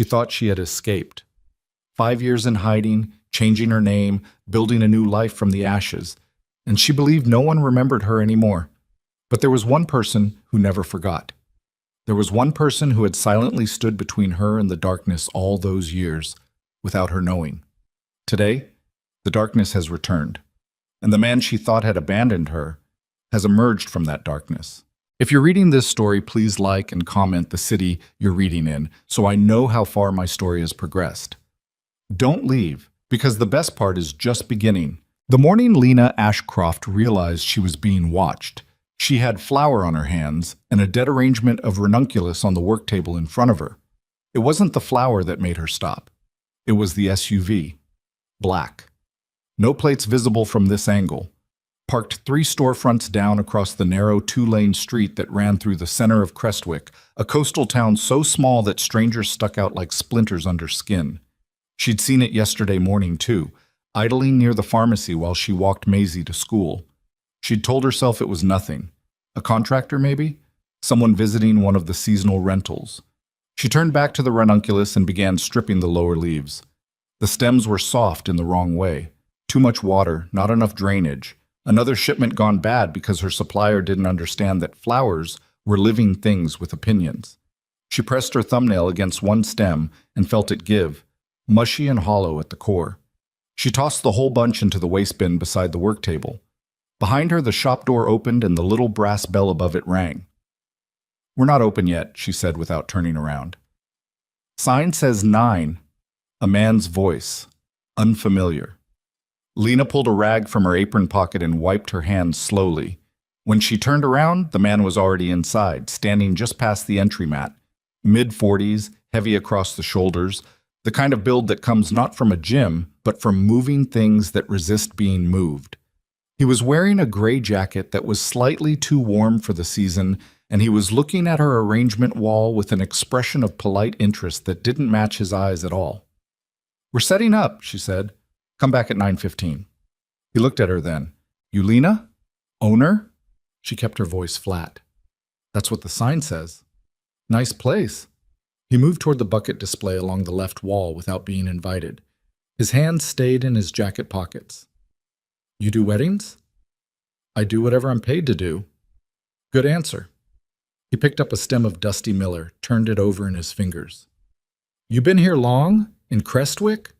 She thought she had escaped. 5 years in hiding, changing her name, building a new life from the ashes, and she believed no one remembered her anymore. But there was one person who never forgot. There was one person who had silently stood between her and the darkness all those years, without her knowing. Today, the darkness has returned, and the man she thought had abandoned her has emerged from that darkness. If you're reading this story, please like and comment the city you're reading in so I know how far my story has progressed. Don't leave, because the best part is just beginning. The morning Lena Ashcroft realized she was being watched, she had flour on her hands and a dead arrangement of ranunculus on the work table in front of her. It wasn't the flour that made her stop. It was the SUV. Black. No plates visible from this angle. Parked 3 storefronts down across the narrow 2-lane street that ran through the center of Crestwick, a coastal town so small that strangers stuck out like splinters under skin. She'd seen it yesterday morning, too, idling near the pharmacy while she walked Maisie to school. She'd told herself it was nothing. A contractor, maybe? Someone visiting one of the seasonal rentals. She turned back to the ranunculus and began stripping the lower leaves. The stems were soft in the wrong way. Too much water, not enough drainage. Another shipment gone bad because her supplier didn't understand that flowers were living things with opinions. She pressed her thumbnail against one stem and felt it give, mushy and hollow at the core. She tossed the whole bunch into the waste bin beside the work table. Behind her, the shop door opened and the little brass bell above it rang. "We're not open yet," she said without turning around. "Sign says 9. A man's voice. Unfamiliar. Lena pulled a rag from her apron pocket and wiped her hands slowly. When she turned around, the man was already inside, standing just past the entry mat. Mid-40s, heavy across the shoulders, the kind of build that comes not from a gym, but from moving things that resist being moved. He was wearing a gray jacket that was slightly too warm for the season, and he was looking at her arrangement wall with an expression of polite interest that didn't match his eyes at all. "We're setting up," she said. "Come back at 9:15. He looked at her then. "You Lena? Owner?" She kept her voice flat. "That's what the sign says." "Nice place." He moved toward the bucket display along the left wall without being invited. His hands stayed in his jacket pockets. "You do weddings?" "I do whatever I'm paid to do." "Good answer." He picked up a stem of dusty Miller, turned it over in his fingers. "You been here long? In Crestwick?"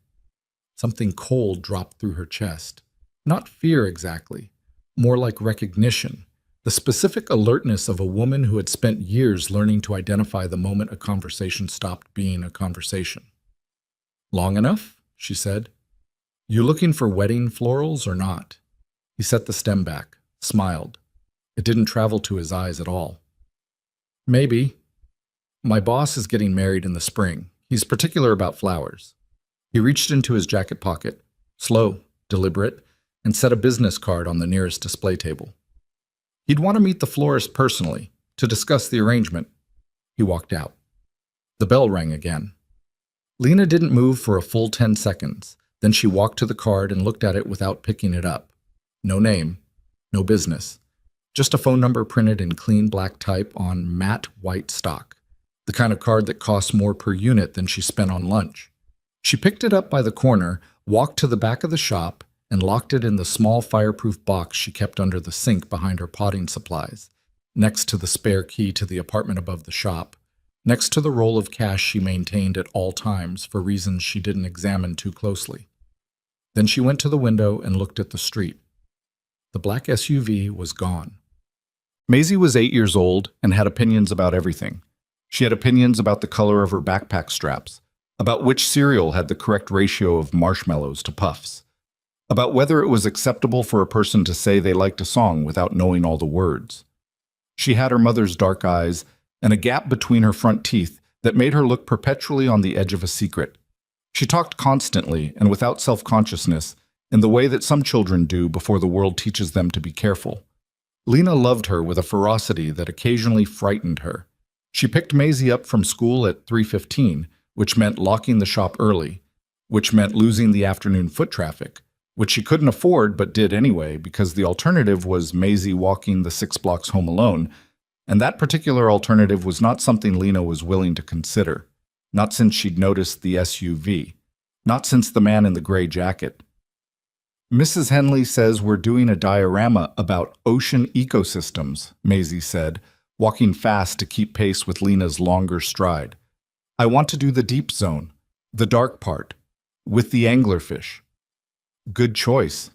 Something cold dropped through her chest. Not fear exactly, more like recognition, the specific alertness of a woman who had spent years learning to identify the moment a conversation stopped being a conversation. "Long enough?" she said. "You looking for wedding florals or not?" He set the stem back, smiled. It didn't travel to his eyes at all. "Maybe. My boss is getting married in the spring. He's particular about flowers." He reached into his jacket pocket, slow, deliberate, and set a business card on the nearest display table. He'd want to meet the florist personally, to discuss the arrangement. He walked out. The bell rang again. Lena didn't move for a full 10 seconds. Then she walked to the card and looked at it without picking it up. No name, no business. Just a phone number printed in clean black type on matte white stock. The kind of card that costs more per unit than she spent on lunch. She picked it up by the corner, walked to the back of the shop, and locked it in the small fireproof box she kept under the sink behind her potting supplies, next to the spare key to the apartment above the shop, next to the roll of cash she maintained at all times for reasons she didn't examine too closely. Then she went to the window and looked at the street. The black SUV was gone. Maisie was 8 years old and had opinions about everything. She had opinions about the color of her backpack straps, about which cereal had the correct ratio of marshmallows to puffs, about whether it was acceptable for a person to say they liked a song without knowing all the words. She had her mother's dark eyes and a gap between her front teeth that made her look perpetually on the edge of a secret. She talked constantly and without self-consciousness in the way that some children do before the world teaches them to be careful. Lena loved her with a ferocity that occasionally frightened her. She picked Maisie up from school at 3:15, which meant locking the shop early, which meant losing the afternoon foot traffic, which she couldn't afford but did anyway because the alternative was Maisie walking the 6 blocks home alone, and that particular alternative was not something Lena was willing to consider. Not since she'd noticed the SUV. Not since the man in the gray jacket. Mrs. Henley says we're doing a diorama about ocean ecosystems, Maisie said, walking fast to keep pace with Lena's longer stride. I want to do the deep zone, the dark part, with the anglerfish. Good choice.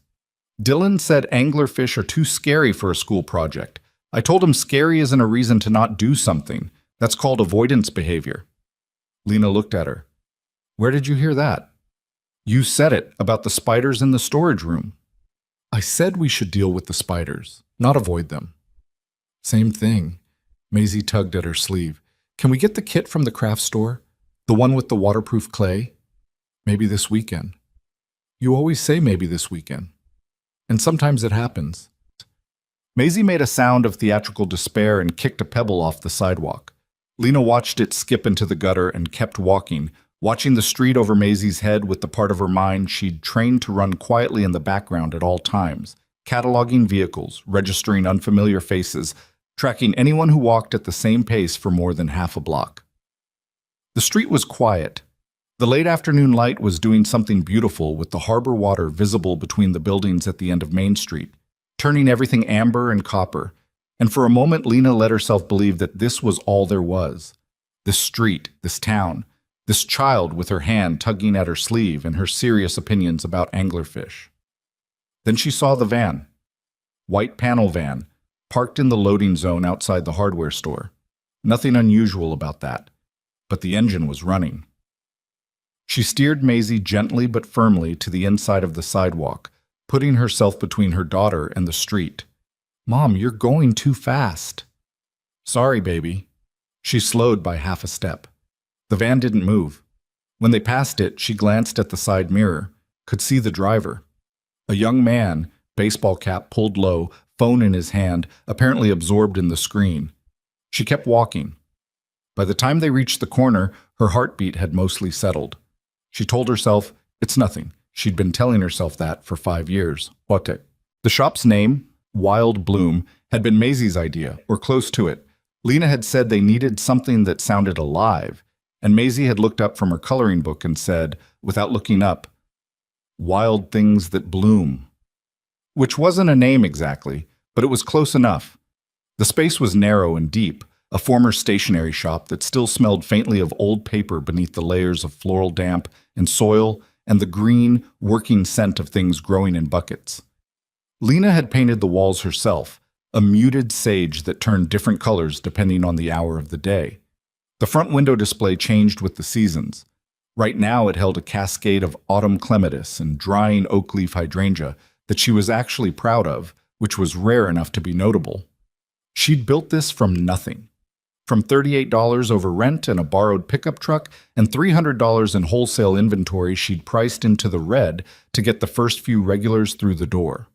Dylan said anglerfish are too scary for a school project. I told him scary isn't a reason to not do something. That's called avoidance behavior. Lena looked at her. Where did you hear that? You said it about the spiders in the storage room. I said we should deal with the spiders, not avoid them. Same thing. Maisie tugged at her sleeve. Can we get the kit from the craft store? The one with the waterproof clay? Maybe this weekend. You always say maybe this weekend. And sometimes it happens. Maisie made a sound of theatrical despair and kicked a pebble off the sidewalk. Lena watched it skip into the gutter and kept walking, watching the street over Maisie's head with the part of her mind she'd trained to run quietly in the background at all times, cataloging vehicles, registering unfamiliar faces, tracking anyone who walked at the same pace for more than half a block. The street was quiet. The late afternoon light was doing something beautiful with the harbor water visible between the buildings at the end of Main Street, turning everything amber and copper, and for a moment Lena let herself believe that this was all there was. This street, this town, this child with her hand tugging at her sleeve and her serious opinions about anglerfish. Then she saw the van. White panel van, parked in the loading zone outside the hardware store. Nothing unusual about that, but the engine was running. She steered Maisie gently but firmly to the inside of the sidewalk, putting herself between her daughter and the street. Mom, you're going too fast. Sorry, baby. She slowed by half a step. The van didn't move. When they passed it, she glanced at the side mirror, could see the driver. A young man, baseball cap pulled low, phone in his hand, apparently absorbed in the screen. She kept walking. By the time they reached the corner, her heartbeat had mostly settled. She told herself, it's nothing. She'd been telling herself that for 5 years. What? The shop's name, Wild Bloom, had been Maisie's idea, or close to it. Lena had said they needed something that sounded alive, and Maisie had looked up from her coloring book and said, without looking up, Wild Things That Bloom. Which wasn't a name exactly, but it was close enough. The space was narrow and deep, a former stationery shop that still smelled faintly of old paper beneath the layers of floral damp and soil and the green, working scent of things growing in buckets. Lena had painted the walls herself, a muted sage that turned different colors depending on the hour of the day. The front window display changed with the seasons. Right now it held a cascade of autumn clematis and drying oak leaf hydrangea that she was actually proud of, which was rare enough to be notable. She'd built this from nothing. From $38 over rent and a borrowed pickup truck and $300 in wholesale inventory she'd priced into the red to get the first few regulars through the door.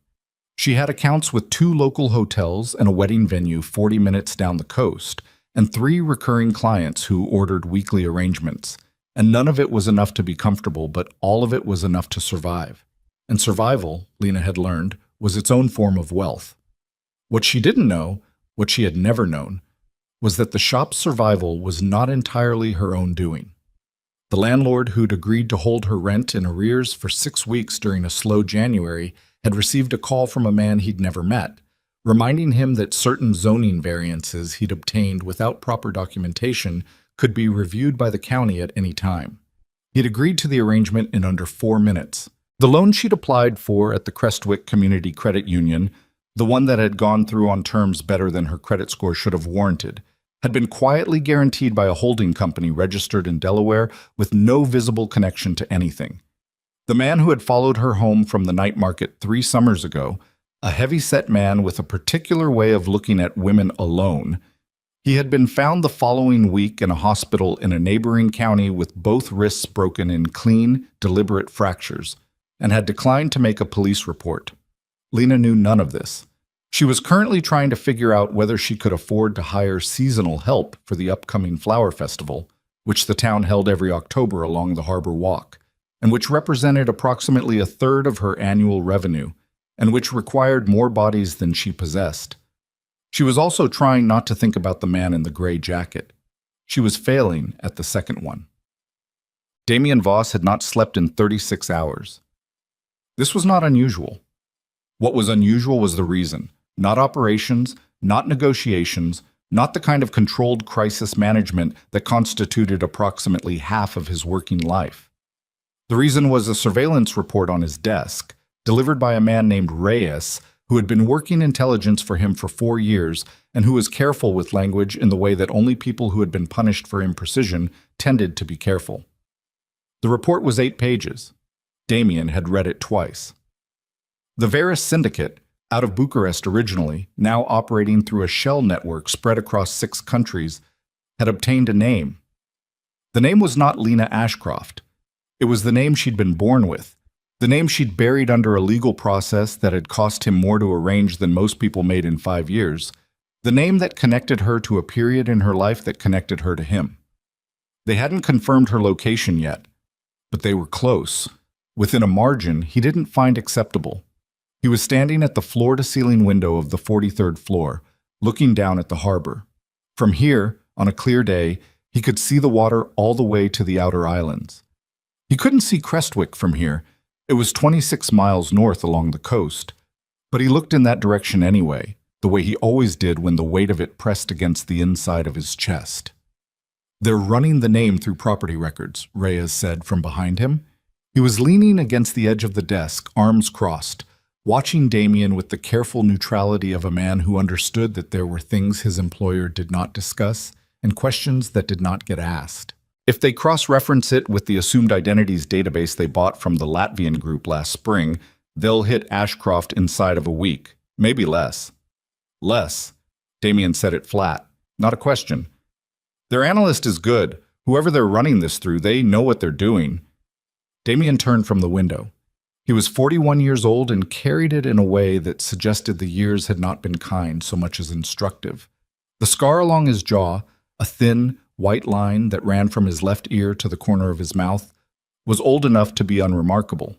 She had accounts with 2 local hotels and a wedding venue 40 minutes down the coast, and 3 recurring clients who ordered weekly arrangements. And none of it was enough to be comfortable, but all of it was enough to survive. And survival, Lena had learned, was its own form of wealth. What she didn't know, what she had never known, was that the shop's survival was not entirely her own doing. The landlord who'd agreed to hold her rent in arrears for 6 weeks during a slow January had received a call from a man he'd never met, reminding him that certain zoning variances he'd obtained without proper documentation could be reviewed by the county at any time. He'd agreed to the arrangement in under 4 minutes. The loan she'd applied for at the Crestwick Community Credit Union, the one that had gone through on terms better than her credit score should have warranted, had been quietly guaranteed by a holding company registered in Delaware with no visible connection to anything. The man who had followed her home from the night market 3 summers ago, a heavy-set man with a particular way of looking at women alone, he had been found the following week in a hospital in a neighboring county with both wrists broken in clean, deliberate fractures, and had declined to make a police report. Lena knew none of this. She was currently trying to figure out whether she could afford to hire seasonal help for the upcoming flower festival, which the town held every October along the Harbor Walk, and which represented approximately 1/3 of her annual revenue, and which required more bodies than she possessed. She was also trying not to think about the man in the gray jacket. She was failing at the second one. Damien Voss had not slept in 36 hours. This was not unusual. What was unusual was the reason, not operations, not negotiations, not the kind of controlled crisis management that constituted approximately half of his working life. The reason was a surveillance report on his desk, delivered by a man named Reyes, who had been working intelligence for him for 4 years and who was careful with language in the way that only people who had been punished for imprecision tended to be careful. The report was 8 pages. Damien had read it twice. The Veris Syndicate, out of Bucharest originally, now operating through a shell network spread across 6 countries, had obtained a name. The name was not Lena Ashcroft. It was the name she'd been born with, the name she'd buried under a legal process that had cost him more to arrange than most people made in 5 years, the name that connected her to a period in her life that connected her to him. They hadn't confirmed her location yet, but they were close, within a margin he didn't find acceptable. He was standing at the floor-to-ceiling window of the 43rd floor, looking down at the harbor. From here, on a clear day, he could see the water all the way to the outer islands. He couldn't see Crestwick from here. It was 26 miles north along the coast. But he looked in that direction anyway, the way he always did when the weight of it pressed against the inside of his chest. "They're running the name through property records," Reyes said from behind him. He was leaning against the edge of the desk, arms crossed, watching Damien with the careful neutrality of a man who understood that there were things his employer did not discuss and questions that did not get asked. If they cross-reference it with the assumed identities database they bought from the Latvian group last spring, they'll hit Ashcroft inside of a week, maybe less. Less. Damien said it flat. Not a question. Their analyst is good. Whoever they're running this through, they know what they're doing. Damien turned from the window. He was 41 years old and carried it in a way that suggested the years had not been kind so much as instructive. The scar along his jaw, a thin, white line that ran from his left ear to the corner of his mouth, was old enough to be unremarkable.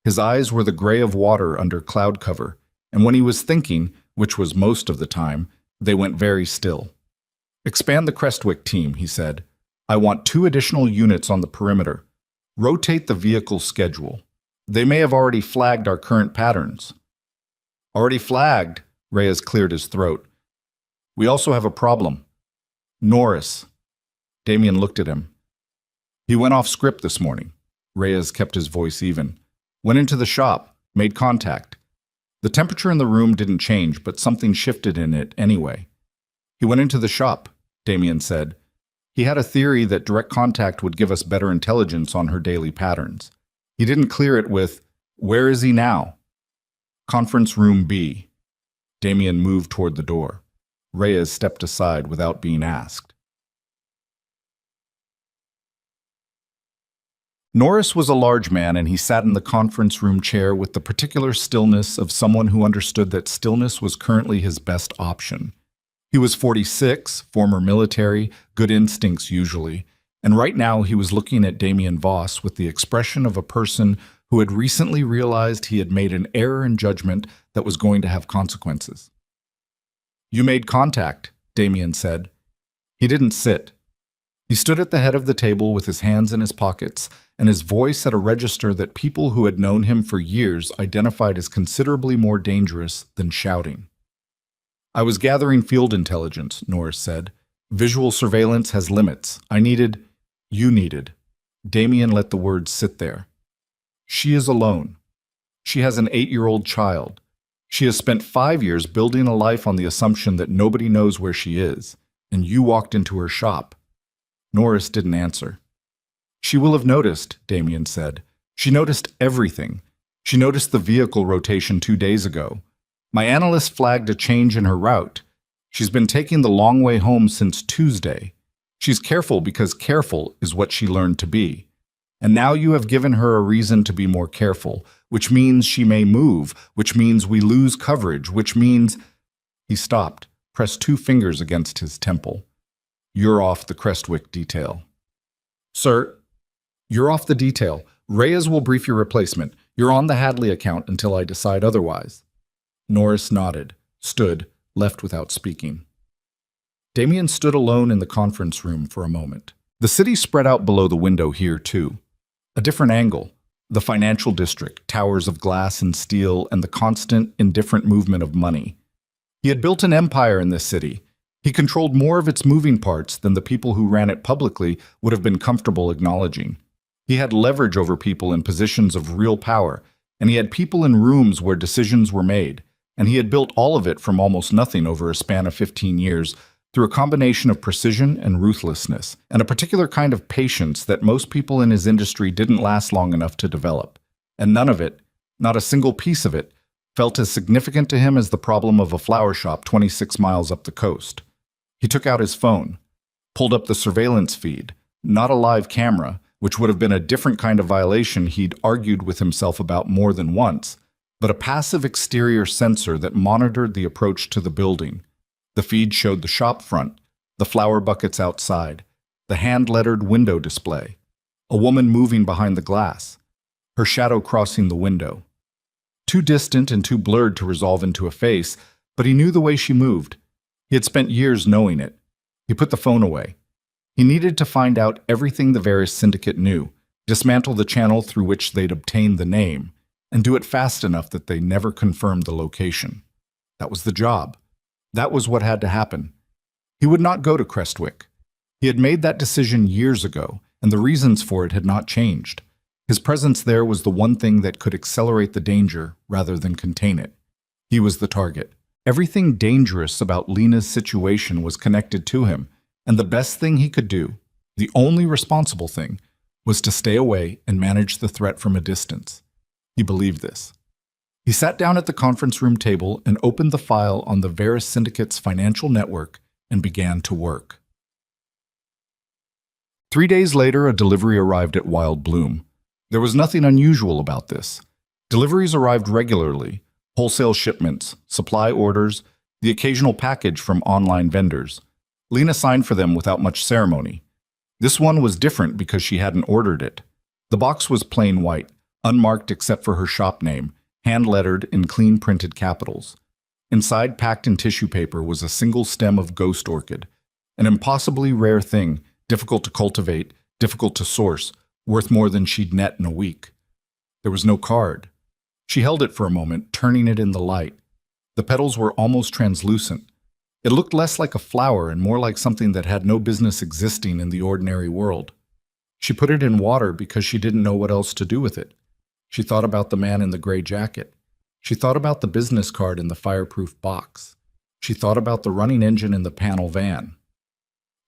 His eyes were the gray of water under cloud cover, and when he was thinking, which was most of the time, they went very still. "Expand the Crestwick team," he said. "I want 2 additional units on the perimeter. Rotate the vehicle schedule. They may have already flagged our current patterns." "Already flagged?" Reyes cleared his throat. "We also have a problem. Norris." Damien looked at him. "He went off script this morning." Reyes kept his voice even. "Went into the shop, made contact. The temperature in the room didn't change, but something shifted in it anyway. He went into the shop," Damien said. "He had a theory that direct contact would give us better intelligence on her daily patterns. He didn't clear it with, 'Where is he now?'" "Conference room B." Damien moved toward the door. Reyes stepped aside without being asked. Norris was a large man, and he sat in the conference room chair with the particular stillness of someone who understood that stillness was currently his best option. He was 46, former military, good instincts usually, and right now he was looking at Damien Voss with the expression of a person who had recently realized he had made an error in judgment that was going to have consequences. "You made contact," Damien said. He didn't sit. He stood at the head of the table with his hands in his pockets, and his voice at a register that people who had known him for years identified as considerably more dangerous than shouting. "I was gathering field intelligence," Norris said. "Visual surveillance has limits. You needed." Damien let the words sit there. "She is alone. She has an 8-year-old child. She has spent 5 years building a life on the assumption that nobody knows where she is, and you walked into her shop." Norris didn't answer. "She will have noticed," Damien said. "She noticed everything. She noticed the vehicle rotation 2 days ago. My analyst flagged a change in her route. She's been taking the long way home since Tuesday. She's careful because careful is what she learned to be. And now you have given her a reason to be more careful, which means she may move, which means we lose coverage, which means—" He stopped, pressed 2 fingers against his temple. "You're off the Crestwick detail." "Sir, you're off the detail. Reyes will brief your replacement. You're on the Hadley account until I decide otherwise." Norris nodded, stood, left without speaking. Damien stood alone in the conference room for a moment. The city spread out below the window here, too. A different angle, the financial district, towers of glass and steel, and the constant, indifferent movement of money. He had built an empire in this city. He controlled more of its moving parts than the people who ran it publicly would have been comfortable acknowledging. He had leverage over people in positions of real power, and he had people in rooms where decisions were made, and he had built all of it from almost nothing over a span of 15 years through a combination of precision and ruthlessness, and a particular kind of patience that most people in his industry didn't last long enough to develop. And none of it, not a single piece of it, felt as significant to him as the problem of a flower shop 26 miles up the coast. He took out his phone, pulled up the surveillance feed, not a live camera, which would have been a different kind of violation he'd argued with himself about more than once, but a passive exterior sensor that monitored the approach to the building. The feed showed the shop front, the flower buckets outside, the hand-lettered window display, a woman moving behind the glass, her shadow crossing the window. Too distant and too blurred to resolve into a face, but he knew the way she moved. He had spent years knowing it. He put the phone away. He needed to find out everything the Varys syndicate knew, dismantle the channel through which they'd obtained the name, and do it fast enough that they never confirmed the location. That was the job. That was what had to happen. He would not go to Crestwick. He had made that decision years ago, and the reasons for it had not changed. His presence there was the one thing that could accelerate the danger rather than contain it. He was the target. Everything dangerous about Lena's situation was connected to him, and the best thing he could do, the only responsible thing, was to stay away and manage the threat from a distance. He believed this. He sat down at the conference room table and opened the file on the Varys Syndicate's financial network and began to work. 3 days later, a delivery arrived at Wild Bloom. There was nothing unusual about this. Deliveries arrived regularly, wholesale shipments, supply orders, the occasional package from online vendors. Lena signed for them without much ceremony. This one was different because she hadn't ordered it. The box was plain white, unmarked except for her shop name, hand-lettered in clean printed capitals. Inside, packed in tissue paper, was a single stem of ghost orchid, an impossibly rare thing, difficult to cultivate, difficult to source, worth more than she'd net in a week. There was no card. She held it for a moment, turning it in the light. The petals were almost translucent. It looked less like a flower and more like something that had no business existing in the ordinary world. She put it in water because she didn't know what else to do with it. She thought about the man in the gray jacket. She thought about the business card in the fireproof box. She thought about the running engine in the panel van.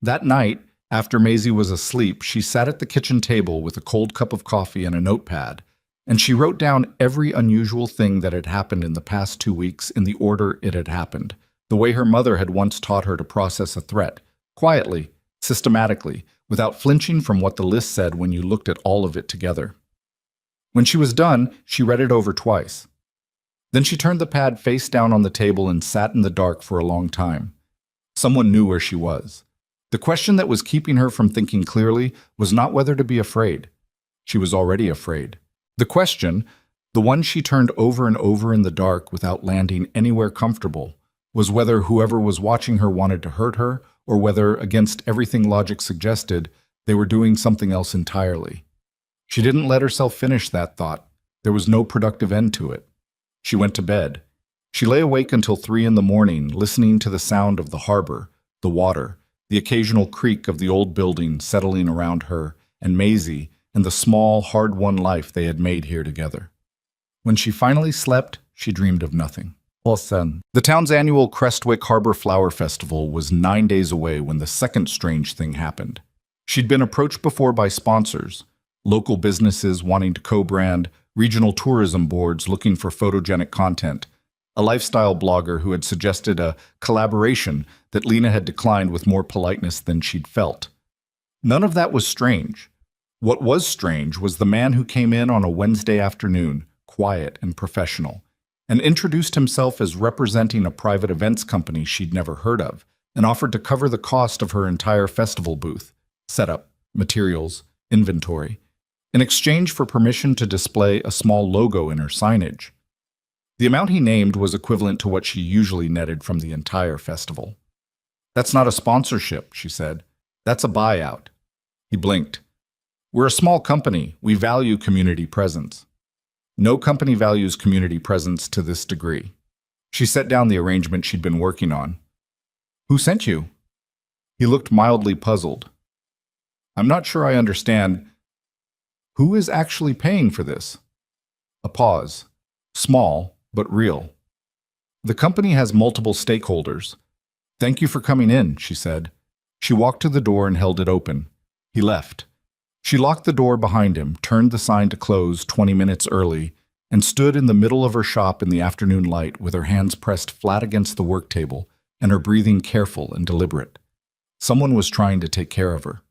That night, after Maisie was asleep, she sat at the kitchen table with a cold cup of coffee and a notepad, and she wrote down every unusual thing that had happened in the past 2 weeks in the order it had happened, the way her mother had once taught her to process a threat, quietly, systematically, without flinching from what the list said when you looked at all of it together. When she was done, she read it over twice. Then she turned the pad face down on the table and sat in the dark for a long time. Someone knew where she was. The question that was keeping her from thinking clearly was not whether to be afraid. She was already afraid. The question, the one she turned over and over in the dark without landing anywhere comfortable, was whether whoever was watching her wanted to hurt her, or whether, against everything logic suggested, they were doing something else entirely. She didn't let herself finish that thought. There was no productive end to it. She went to bed. She lay awake until 3 in the morning, listening to the sound of the harbor, the water, the occasional creak of the old building settling around her, and Maisie, and the small, hard-won life they had made here together. When she finally slept, she dreamed of nothing. The town's annual Crestwick Harbor Flower Festival was 9 days away when the second strange thing happened. She'd been approached before by sponsors, local businesses wanting to co-brand, regional tourism boards looking for photogenic content, a lifestyle blogger who had suggested a collaboration that Lena had declined with more politeness than she'd felt. None of that was strange. What was strange was the man who came in on a Wednesday afternoon, quiet and professional, and introduced himself as representing a private events company she'd never heard of, and offered to cover the cost of her entire festival booth, setup, materials, inventory, in exchange for permission to display a small logo in her signage. The amount he named was equivalent to what she usually netted from the entire festival. "That's not a sponsorship," she said. "That's a buyout." He blinked. We're a small company. We value community presence. No company values community presence to this degree. She set down the arrangement she'd been working on. Who sent you? He looked mildly puzzled. I'm not sure I understand. Who is actually paying for this? A pause. Small, but real. The company has multiple stakeholders. Thank you for coming in, she said. She walked to the door and held it open. He left. She locked the door behind him, turned the sign to close 20 minutes early, and stood in the middle of her shop in the afternoon light with her hands pressed flat against the work table and her breathing careful and deliberate. Someone was trying to take care of her.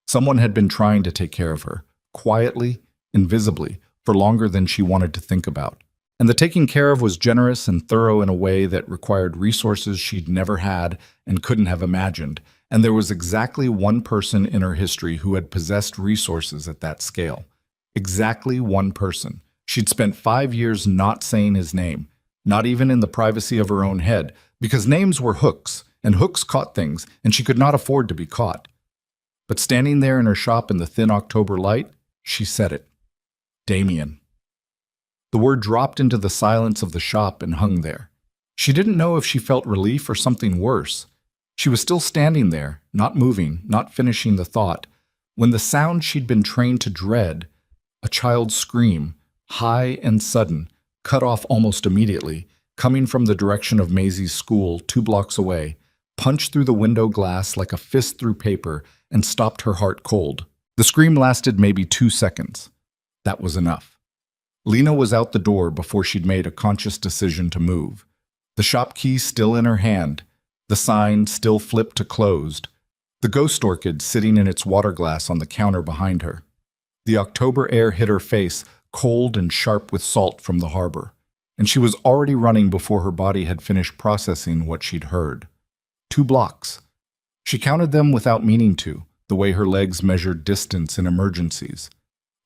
Someone had been trying to take care of her, quietly, invisibly, for longer than she wanted to think about. And the taking care of was generous and thorough in a way that required resources she'd never had and couldn't have imagined. And there was exactly one person in her history who had possessed resources at that scale. Exactly one person. She'd spent 5 years not saying his name, not even in the privacy of her own head, because names were hooks, and hooks caught things, and she could not afford to be caught. But standing there in her shop in the thin October light, she said it. Damien. The word dropped into the silence of the shop and hung there. She didn't know if she felt relief or something worse. She was still standing there, not moving, not finishing the thought, when the sound she'd been trained to dread, a child's scream, high and sudden, cut off almost immediately, coming from the direction of Maisie's school 2 blocks away, punched through the window glass like a fist through paper and stopped her heart cold. The scream lasted maybe 2 seconds. That was enough. Lena was out the door before she'd made a conscious decision to move. The shop key still in her hand, the sign still flipped to closed, the ghost orchid sitting in its water glass on the counter behind her. The October air hit her face, cold and sharp with salt from the harbor, and she was already running before her body had finished processing what she'd heard. 2 blocks. She counted them without meaning to, the way her legs measured distance in emergencies.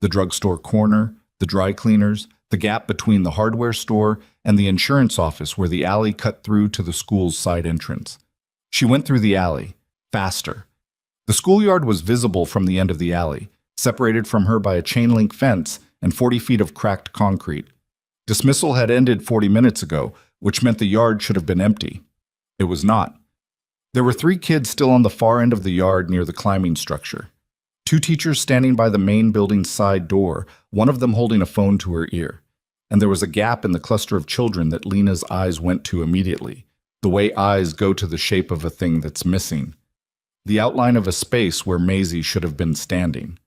The drugstore corner, the dry cleaners, the gap between the hardware store and the insurance office where the alley cut through to the school's side entrance. She went through the alley, faster. The schoolyard was visible from the end of the alley, separated from her by a chain-link fence and 40 feet of cracked concrete. Dismissal had ended 40 minutes ago, which meant the yard should have been empty. It was not. There were 3 kids still on the far end of the yard near the climbing structure. 2 teachers standing by the main building's side door, one of them holding a phone to her ear. And there was a gap in the cluster of children that Lena's eyes went to immediately, the way eyes go to the shape of a thing that's missing. The outline of a space where Maisie should have been standing.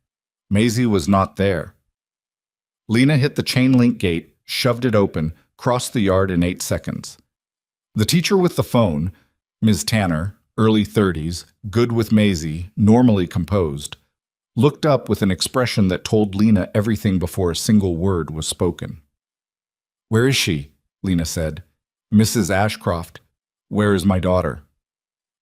Maisie was not there. Lena hit the chain-link gate, shoved it open, crossed the yard in 8 seconds. The teacher with the phone, Ms. Tanner, early 30s, good with Maisie, normally composed, looked up with an expression that told Lena everything before a single word was spoken. "Where is she?" Lena said. "Mrs. Ashcroft. Where is my daughter?"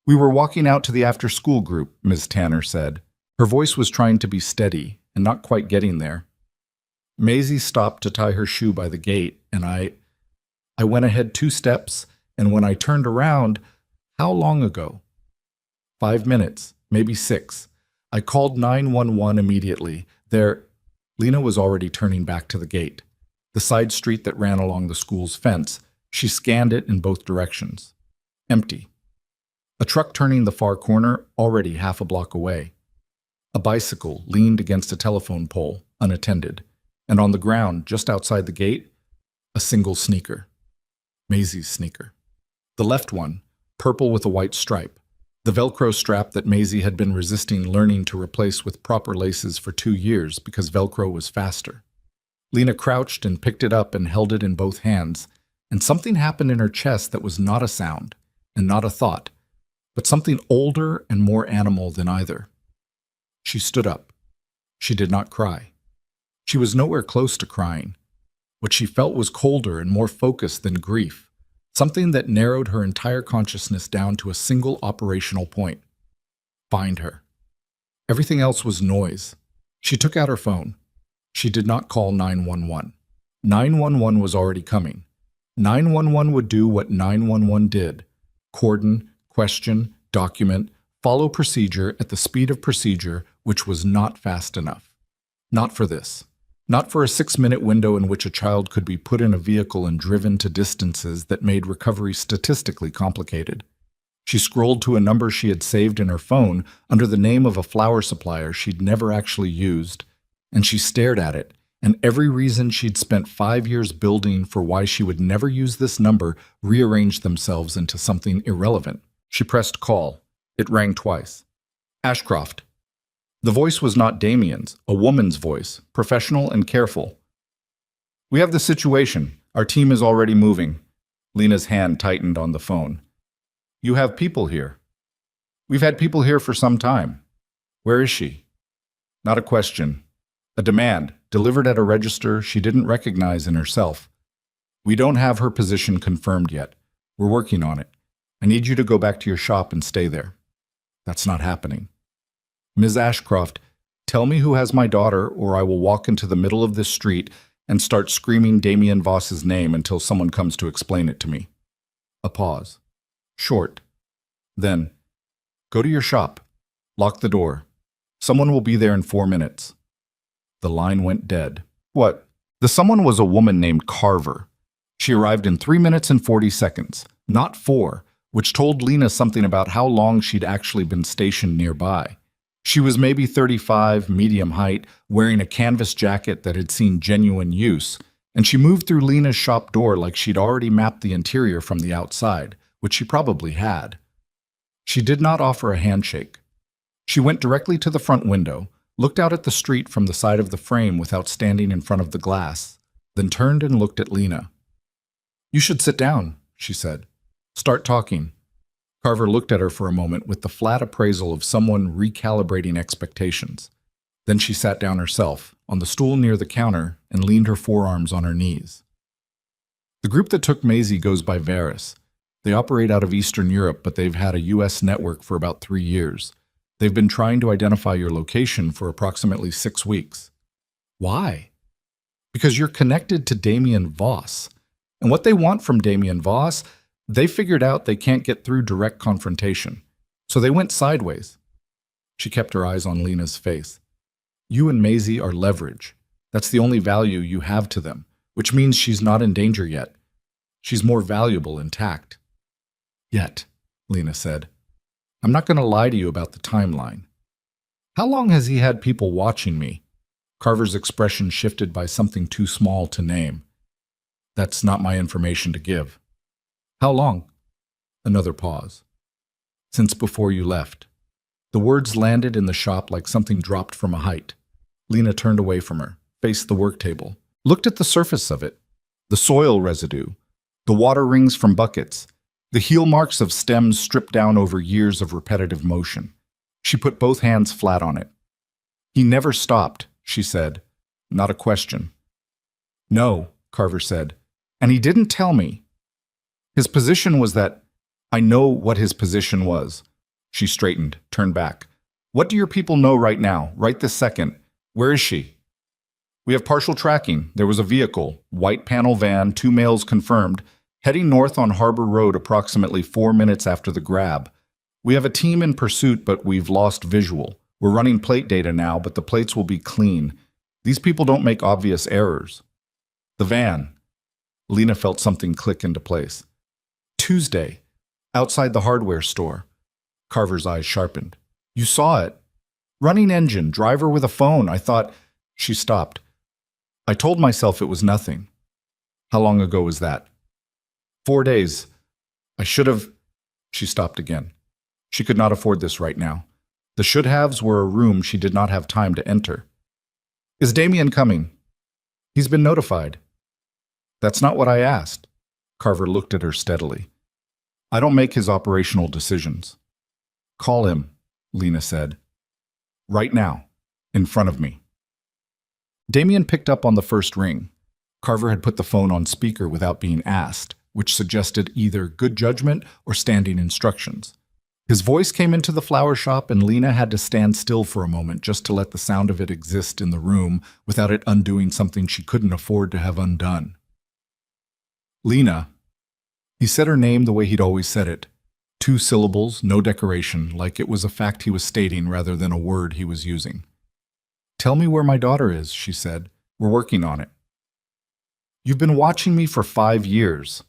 "We were walking out to the after-school group," Ms. Tanner said. Her voice was trying to be steady and not quite getting there. Maisie stopped to tie her shoe by the gate, and I went ahead 2 steps, and when I turned around, how long ago? 5 minutes, maybe 6. I called 911 immediately. Lena was already turning back to the gate, the side street that ran along the school's fence. She scanned it in both directions. Empty. A truck turning the far corner, already half a block away. A bicycle leaned against a telephone pole, unattended. And on the ground, just outside the gate, a single sneaker. Maisie's sneaker. The left one, purple with a white stripe. The Velcro strap that Maisie had been resisting learning to replace with proper laces for 2 years because Velcro was faster. Lena crouched and picked it up and held it in both hands, and something happened in her chest that was not a sound and not a thought, but something older and more animal than either. She stood up. She did not cry. She was nowhere close to crying. What she felt was colder and more focused than grief. Something that narrowed her entire consciousness down to a single operational point. Find her. Everything else was noise. She took out her phone. She did not call 911. 911 was already coming. 911 would do what 911 did. Cordon, question, document, follow procedure at the speed of procedure, which was not fast enough. Not for this. Not for a 6-minute window in which a child could be put in a vehicle and driven to distances that made recovery statistically complicated. She scrolled to a number she had saved in her phone under the name of a flower supplier she'd never actually used, and she stared at it, and every reason she'd spent 5 years building for why she would never use this number rearranged themselves into something irrelevant. She pressed call. It rang twice. Ashcroft. The voice was not Damien's, a woman's voice, professional and careful. We have the situation. Our team is already moving. Lena's hand tightened on the phone. You have people here. We've had people here for some time. Where is she? Not a question. A demand, delivered at a register she didn't recognize in herself. We don't have her position confirmed yet. We're working on it. I need you to go back to your shop and stay there. That's not happening. Ms. Ashcroft, tell me who has my daughter, or I will walk into the middle of this street and start screaming Damien Voss's name until someone comes to explain it to me. A pause. Short. Then, go to your shop. Lock the door. Someone will be there in 4 minutes. The line went dead. What? The someone was a woman named Carver. She arrived in 3 minutes and 40 seconds, not 4, which told Lena something about how long she'd actually been stationed nearby. She was maybe 35, medium height, wearing a canvas jacket that had seen genuine use, and she moved through Lena's shop door like she'd already mapped the interior from the outside, which she probably had. She did not offer a handshake. She went directly to the front window, looked out at the street from the side of the frame without standing in front of the glass, then turned and looked at Lena. You should sit down, she said. Start talking. Carver looked at her for a moment with the flat appraisal of someone recalibrating expectations. Then she sat down herself, on the stool near the counter, and leaned her forearms on her knees. The group that took Maisie goes by Varus. They operate out of Eastern Europe, but they've had a U.S. network for about 3 years. They've been trying to identify your location for approximately 6 weeks. Why? Because you're connected to Damien Voss. And what they want from Damien Voss, they figured out they can't get through direct confrontation. So they went sideways. She kept her eyes on Lena's face. You and Maisie are leverage. That's the only value you have to them, which means she's not in danger yet. She's more valuable intact. Yet, Lena said. I'm not going to lie to you about the timeline. How long has he had people watching me? Carver's expression shifted by something too small to name. That's not my information to give. How long? Another pause. Since before you left. The words landed in the shop like something dropped from a height. Lena turned away from her, faced the work table, looked at the surface of it, the soil residue, the water rings from buckets, the heel marks of stems stripped down over years of repetitive motion. She put both hands flat on it. He never stopped, she said. Not a question. No, Carver said. And he didn't tell me. His position was that I know what his position was. She straightened, turned back. What do your people know right now, right this second? Where is she? We have partial tracking. There was a vehicle, white panel van, 2 males confirmed, heading north on Harbor Road approximately 4 minutes after the grab. We have a team in pursuit, but we've lost visual. We're running plate data now, but the plates will be clean. These people don't make obvious errors. The van. Lena felt something click into place. Tuesday, outside the hardware store. Carver's eyes sharpened. You saw it. Running engine, driver with a phone. I thought... She stopped. I told myself it was nothing. How long ago was that? 4 days. I should have... She stopped again. She could not afford this right now. The should-haves were a room she did not have time to enter. Is Damien coming? He's been notified. That's not what I asked. Carver looked at her steadily. I don't make his operational decisions. Call him, Lena said. Right now, in front of me. Damien picked up on the first ring. Carver had put the phone on speaker without being asked, which suggested either good judgment or standing instructions. His voice came into the flower shop and Lena had to stand still for a moment just to let the sound of it exist in the room without it undoing something she couldn't afford to have undone. Lena. He said her name the way he'd always said it. 2 syllables, no decoration, like it was a fact he was stating rather than a word he was using. Tell me where my daughter is, she said. We're working on it. You've been watching me for 5 years.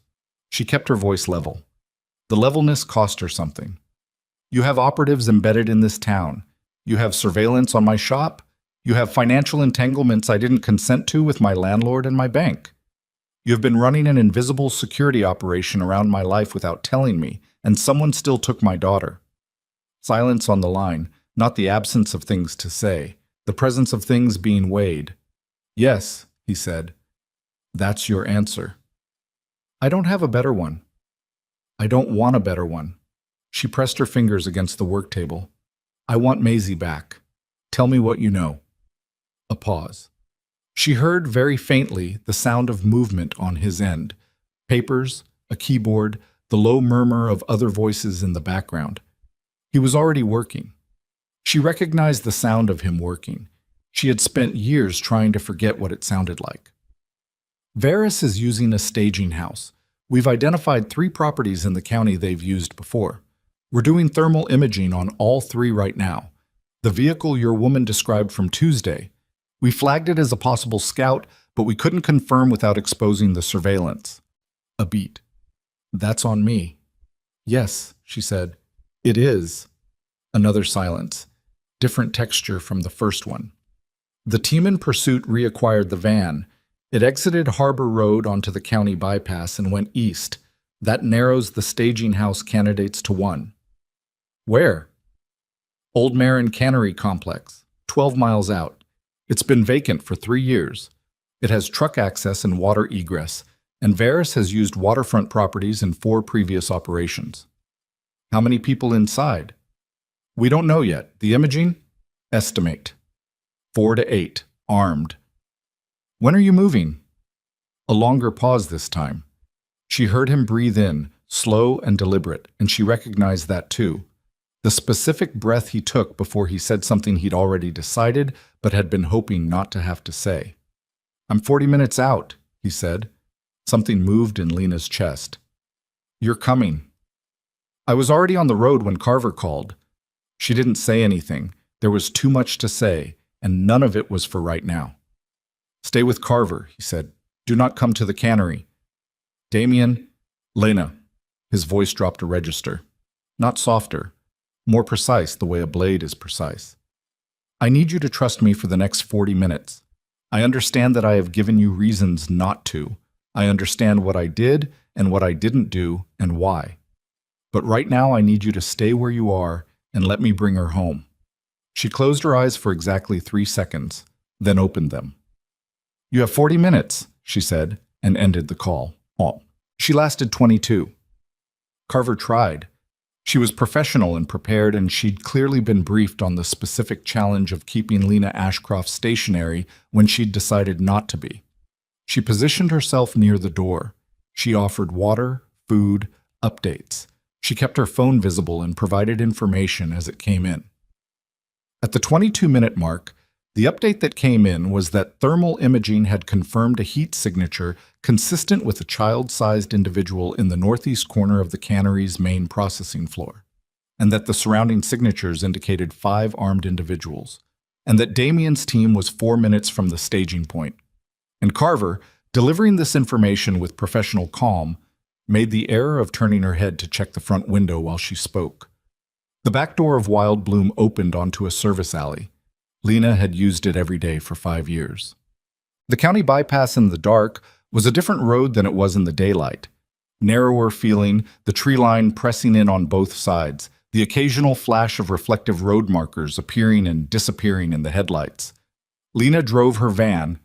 She kept her voice level. The levelness cost her something. You have operatives embedded in this town. You have surveillance on my shop. You have financial entanglements I didn't consent to with my landlord and my bank. You have been running an invisible security operation around my life without telling me, and someone still took my daughter. Silence on the line, not the absence of things to say, the presence of things being weighed. Yes, he said. That's your answer. I don't have a better one. I don't want a better one. She pressed her fingers against the work table. I want Maisie back. Tell me what you know. A pause. She heard very faintly the sound of movement on his end. Papers, a keyboard, the low murmur of other voices in the background. He was already working. She recognized the sound of him working. She had spent years trying to forget what it sounded like. Varys is using a staging house. We've identified 3 properties in the county they've used before. We're doing thermal imaging on all 3 right now. The vehicle your woman described from Tuesday. We flagged it as a possible scout, but we couldn't confirm without exposing the surveillance. A beat. That's on me. Yes, she said. It is. Another silence. Different texture from the first one. The team in pursuit reacquired the van. It exited Harbor Road onto the county bypass and went east. That narrows the staging house candidates to 1. Where? Old Marin Cannery Complex, 12 miles out. It's been vacant for 3 years. It has truck access and water egress, and Varys has used waterfront properties in 4 previous operations. How many people inside? We don't know yet. The imaging? Estimate. 4 to 8, armed. When are you moving? A longer pause this time. She heard him breathe in, slow and deliberate, and she recognized that too. The specific breath he took before he said something he'd already decided but had been hoping not to have to say. I'm 40 minutes out, he said. Something moved in Lena's chest. You're coming. I was already on the road when Carver called. She didn't say anything. There was too much to say, and none of it was for right now. Stay with Carver, he said. Do not come to the cannery. Damien, Lena. His voice dropped a register. Not softer. More precise the way a blade is precise. I need you to trust me for the next 40 minutes. I understand that I have given you reasons not to. I understand what I did and what I didn't do and why. But right now I need you to stay where you are and let me bring her home. She closed her eyes for exactly 3 seconds, then opened them. You have 40 minutes, she said, and ended the call. She lasted 22. Carver tried. She was professional and prepared, and she'd clearly been briefed on the specific challenge of keeping Lena Ashcroft stationary when she'd decided not to be. She positioned herself near the door. She offered water, food, updates. She kept her phone visible and provided information as it came in. At the 22-minute mark, the update that came in was that thermal imaging had confirmed a heat signature consistent with a child-sized individual in the northeast corner of the cannery's main processing floor, and that the surrounding signatures indicated 5 armed individuals, and that Damien's team was 4 minutes from the staging point. And Carver, delivering this information with professional calm, made the error of turning her head to check the front window while she spoke. The back door of Wild Bloom opened onto a service alley. Lena had used it every day for 5 years. The county bypass in the dark was a different road than it was in the daylight. Narrower feeling, the tree line pressing in on both sides, the occasional flash of reflective road markers appearing and disappearing in the headlights. Lena drove her van,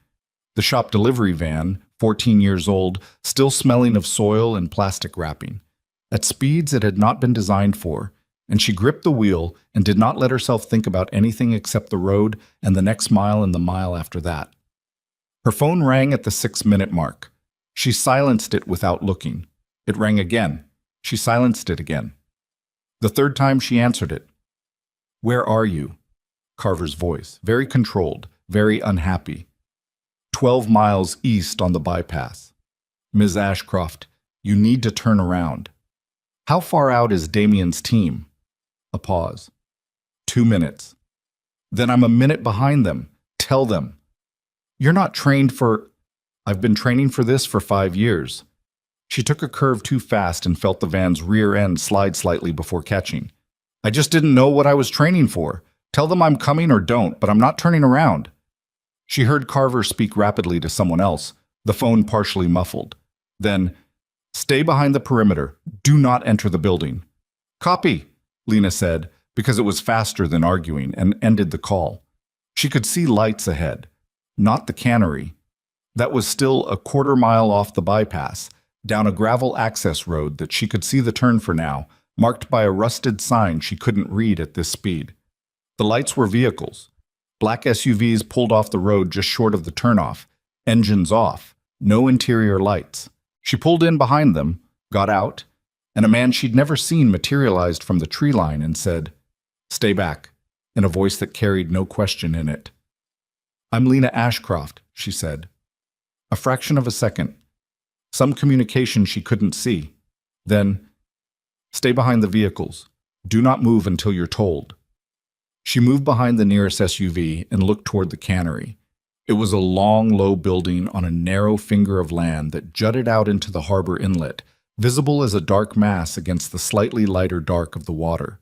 the shop delivery van, 14 years old, still smelling of soil and plastic wrapping, at speeds it had not been designed for, and she gripped the wheel and did not let herself think about anything except the road and the next mile and the mile after that. Her phone rang at the 6-minute mark. She silenced it without looking. It rang again. She silenced it again. The 3rd time she answered it. Where are you? Carver's voice, very controlled, very unhappy. 12 miles east on the bypass. Ms. Ashcroft, you need to turn around. How far out is Damien's team? A pause. 2 minutes. Then I'm a minute behind them. Tell them. You're not trained for... I've been training for this for 5 years. She took a curve too fast and felt the van's rear end slide slightly before catching. I just didn't know what I was training for. Tell them I'm coming or don't, but I'm not turning around. She heard Carver speak rapidly to someone else, the phone partially muffled. Then, stay behind the perimeter. Do not enter the building. Copy, Lena said, because it was faster than arguing, and ended the call. She could see lights ahead. Not the cannery. That was still a quarter-mile off the bypass, down a gravel access road that she could see the turn for now, marked by a rusted sign she couldn't read at this speed. The lights were vehicles. Black SUVs pulled off the road just short of the turnoff, engines off, no interior lights. She pulled in behind them, got out, and a man she'd never seen materialized from the tree line and said, "Stay back," in a voice that carried no question in it. "I'm Lena Ashcroft," she said. A fraction of a second. Some communication she couldn't see. Then, "Stay behind the vehicles. Do not move until you're told." She moved behind the nearest SUV and looked toward the cannery. It was a long, low building on a narrow finger of land that jutted out into the harbor inlet, visible as a dark mass against the slightly lighter dark of the water.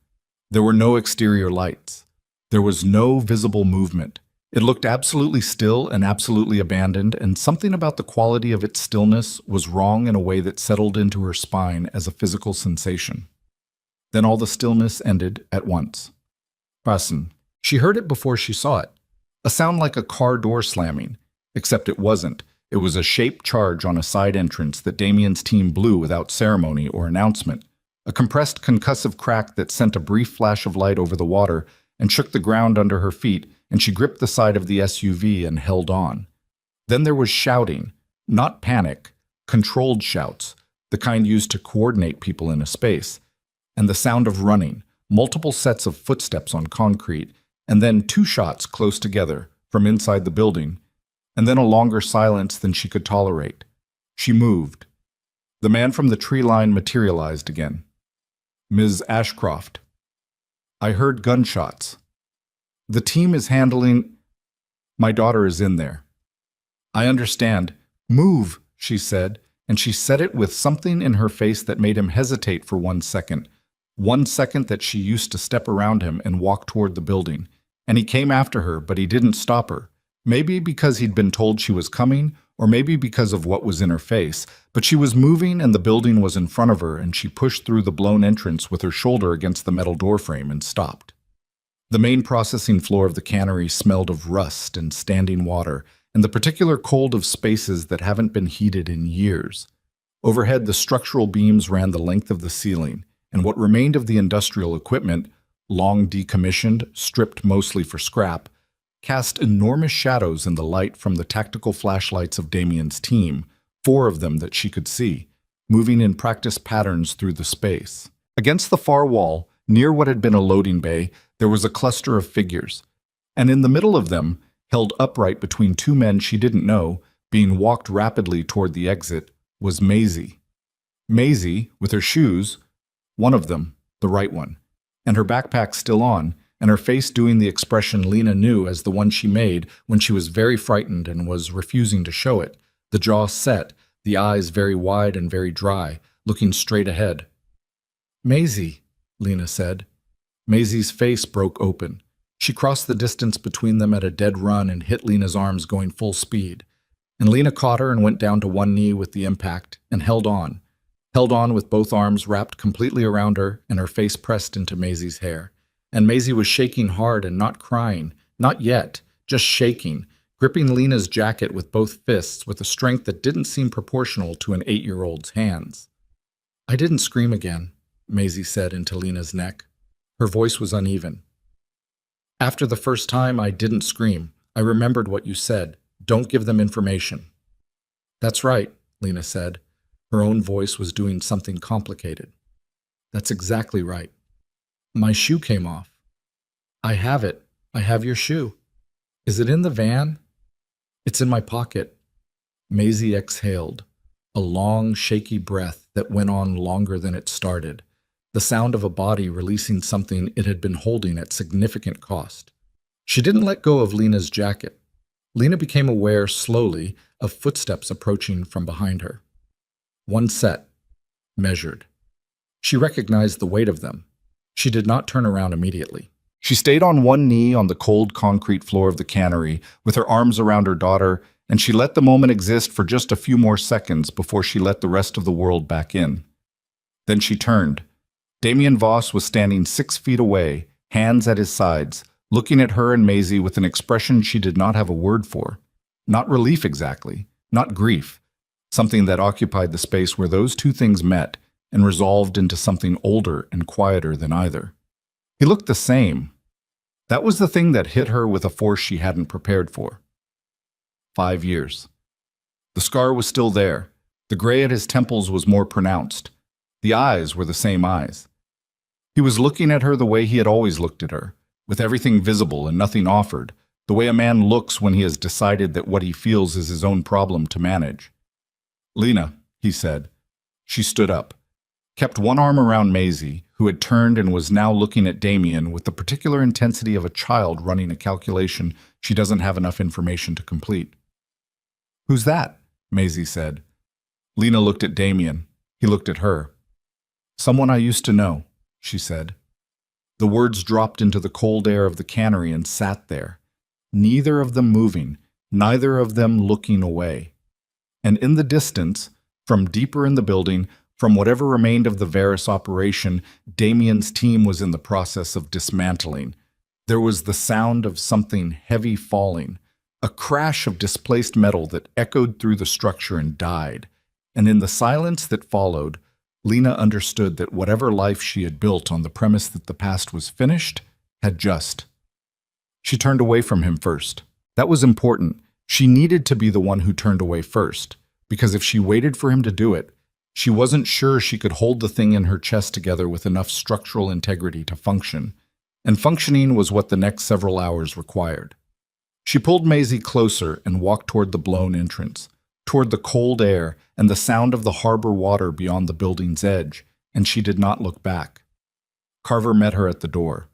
There were no exterior lights. There was no visible movement. It looked absolutely still and absolutely abandoned, and something about the quality of its stillness was wrong in a way that settled into her spine as a physical sensation. Then all the stillness ended at once. Rasen. She heard it before she saw it. A sound like a car door slamming, except it wasn't. It was a shaped charge on a side entrance that Damien's team blew without ceremony or announcement. A compressed concussive crack that sent a brief flash of light over the water and shook the ground under her feet, and she gripped the side of the SUV and held on. Then there was shouting, not panic, controlled shouts, the kind used to coordinate people in a space, and the sound of running, multiple sets of footsteps on concrete, and then 2 shots close together from inside the building, and then a longer silence than she could tolerate. She moved. The man from the tree line materialized again. "Ms. Ashcroft." "I heard gunshots. The team is handling... My daughter is in there." "I understand. Move," she said, and she said it with something in her face that made him hesitate for 1 second. 1 second that she used to step around him and walk toward the building. And he came after her, but he didn't stop her. Maybe because he'd been told she was coming, or maybe because of what was in her face, but she was moving and the building was in front of her, and she pushed through the blown entrance with her shoulder against the metal doorframe and stopped. The main processing floor of the cannery smelled of rust and standing water, and the particular cold of spaces that haven't been heated in years. Overhead, the structural beams ran the length of the ceiling, and what remained of the industrial equipment, long decommissioned, stripped mostly for scrap, cast enormous shadows in the light from the tactical flashlights of Damien's team, 4 of them that she could see, moving in practice patterns through the space. Against the far wall, near what had been a loading bay, there was a cluster of figures, and in the middle of them, held upright between 2 men she didn't know, being walked rapidly toward the exit, was Maisie. Maisie, with her shoes, one of them, the right one, and her backpack still on, and her face doing the expression Lena knew as the one she made when she was very frightened and was refusing to show it, the jaw set, the eyes very wide and very dry, looking straight ahead. "Maisie," Lena said. Maisie's face broke open. She crossed the distance between them at a dead run and hit Lena's arms going full speed. And Lena caught her and went down to one knee with the impact and held on with both arms wrapped completely around her and her face pressed into Maisie's hair. And Maisie was shaking hard and not crying, not yet, just shaking, gripping Lena's jacket with both fists with a strength that didn't seem proportional to an 8-year-old's hands. "I didn't scream again," Maisie said into Lena's neck. Her voice was uneven. "After the first time, I didn't scream. I remembered what you said. Don't give them information." "That's right," Lena said. Her own voice was doing something complicated. "That's exactly right. My shoe came off." "I have it. I have your shoe." "Is it in the van?" "It's in my pocket." Maisie exhaled, a long, shaky breath that went on longer than it started, the sound of a body releasing something it had been holding at significant cost. She didn't let go of Lena's jacket. Lena became aware slowly of footsteps approaching from behind her. One set, measured. She recognized the weight of them. She did not turn around immediately. She stayed on one knee on the cold concrete floor of the cannery, with her arms around her daughter, and she let the moment exist for just a few more seconds before she let the rest of the world back in. Then she turned. Damien Voss was standing 6 feet away, hands at his sides, looking at her and Maisie with an expression she did not have a word for. Not relief exactly, not grief, something that occupied the space where those two things met and resolved into something older and quieter than either. He looked the same. That was the thing that hit her with a force she hadn't prepared for. 5 years. The scar was still there. The gray at his temples was more pronounced. The eyes were the same eyes. He was looking at her the way he had always looked at her, with everything visible and nothing offered, the way a man looks when he has decided that what he feels is his own problem to manage. "Lena," he said. She stood up, kept one arm around Maisie, who had turned and was now looking at Damien with the particular intensity of a child running a calculation she doesn't have enough information to complete. "Who's that?" Maisie said. Lena looked at Damien. He looked at her. "Someone I used to know," she said. The words dropped into the cold air of the cannery and sat there, neither of them moving, neither of them looking away. And in the distance, from deeper in the building, from whatever remained of the Varus operation Damien's team was in the process of dismantling, there was the sound of something heavy falling, a crash of displaced metal that echoed through the structure and died. And in the silence that followed, Lena understood that whatever life she had built on the premise that the past was finished had just. She turned away from him first. That was important. She needed to be the one who turned away first, because if she waited for him to do it, she wasn't sure she could hold the thing in her chest together with enough structural integrity to function, and functioning was what the next several hours required. She pulled Maisie closer and walked toward the blown entrance, toward the cold air and the sound of the harbor water beyond the building's edge, and she did not look back. Carver met her at the door.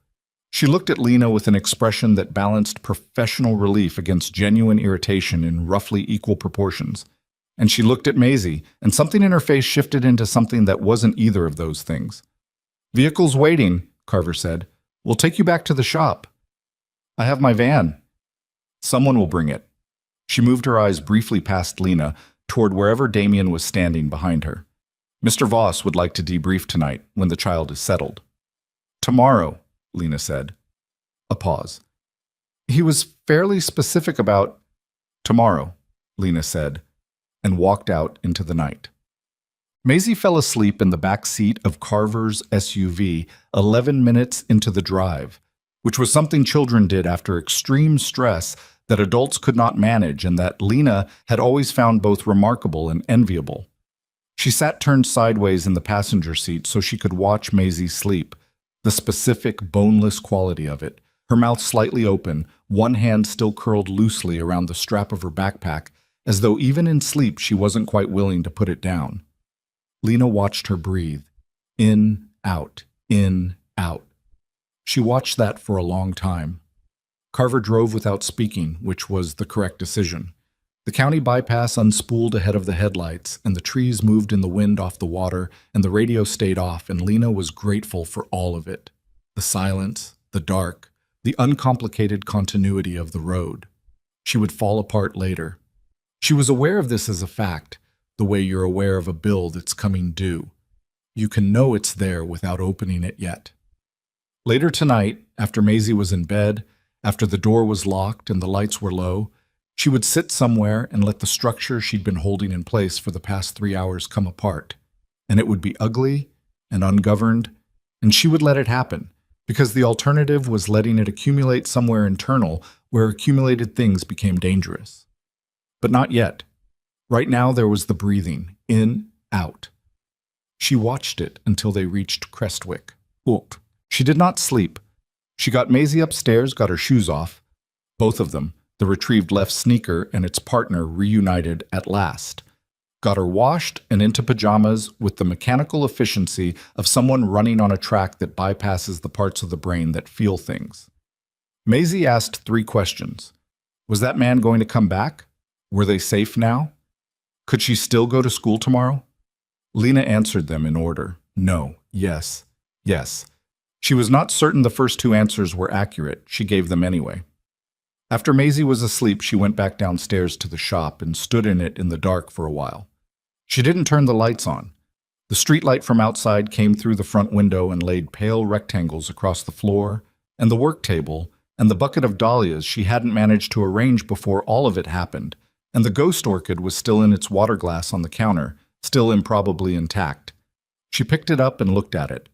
She looked at Lena with an expression that balanced professional relief against genuine irritation in roughly equal proportions. And she looked at Maisie, and something in her face shifted into something that wasn't either of those things. "Vehicle's waiting," Carver said. "We'll take you back to the shop." "I have my van." "Someone will bring it." She moved her eyes briefly past Lena, toward wherever Damien was standing behind her. "Mr. Voss would like to debrief tonight, when the child is settled." "Tomorrow," Lena said. A pause. "He was fairly specific about—" "Tomorrow," Lena said, and walked out into the night. Maisie fell asleep in the back seat of Carver's SUV 11 minutes into the drive, which was something children did after extreme stress that adults could not manage and that Lena had always found both remarkable and enviable. She sat turned sideways in the passenger seat so she could watch Maisie sleep, the specific, boneless quality of it, her mouth slightly open, one hand still curled loosely around the strap of her backpack, as though even in sleep she wasn't quite willing to put it down. Lena watched her breathe. In, out, in, out. She watched that for a long time. Carver drove without speaking, which was the correct decision. The county bypass unspooled ahead of the headlights, and the trees moved in the wind off the water, and the radio stayed off, and Lena was grateful for all of it. The silence, the dark, the uncomplicated continuity of the road. She would fall apart later. She was aware of this as a fact, the way you're aware of a bill that's coming due. You can know it's there without opening it yet. Later tonight, after Maisie was in bed, after the door was locked and the lights were low, she would sit somewhere and let the structure she'd been holding in place for the past 3 hours come apart. And it would be ugly and ungoverned, and she would let it happen, because the alternative was letting it accumulate somewhere internal where accumulated things became dangerous. But not yet. Right now there was the breathing, in, out. She watched it until they reached Crestwick. Oop. She did not sleep. She got Maisie upstairs, got her shoes off. Both of them, the retrieved left sneaker and its partner, reunited at last. Got her washed and into pajamas with the mechanical efficiency of someone running on a track that bypasses the parts of the brain that feel things. Maisie asked 3 questions. Was that man going to come back? Were they safe now? Could she still go to school tomorrow? Lena answered them in order. No, yes, yes. She was not certain the first two answers were accurate. She gave them anyway. After Maisie was asleep, she went back downstairs to the shop and stood in it in the dark for a while. She didn't turn the lights on. The streetlight from outside came through the front window and laid pale rectangles across the floor, and the work table, and the bucket of dahlias she hadn't managed to arrange before all of it happened, and the ghost orchid was still in its water glass on the counter, still improbably intact. She picked it up and looked at it.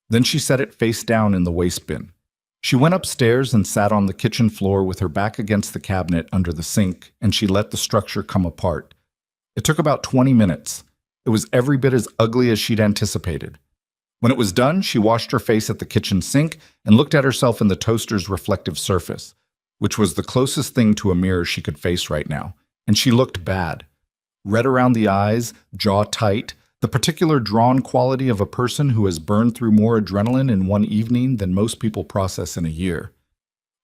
Then she set it face down in the waste bin. She went upstairs and sat on the kitchen floor with her back against the cabinet under the sink, and she let the structure come apart. It took about 20 minutes. It was every bit as ugly as she'd anticipated. When it was done, she washed her face at the kitchen sink and looked at herself in the toaster's reflective surface, which was the closest thing to a mirror she could face right now, and she looked bad. Red around the eyes, jaw tight, the particular drawn quality of a person who has burned through more adrenaline in one evening than most people process in a year.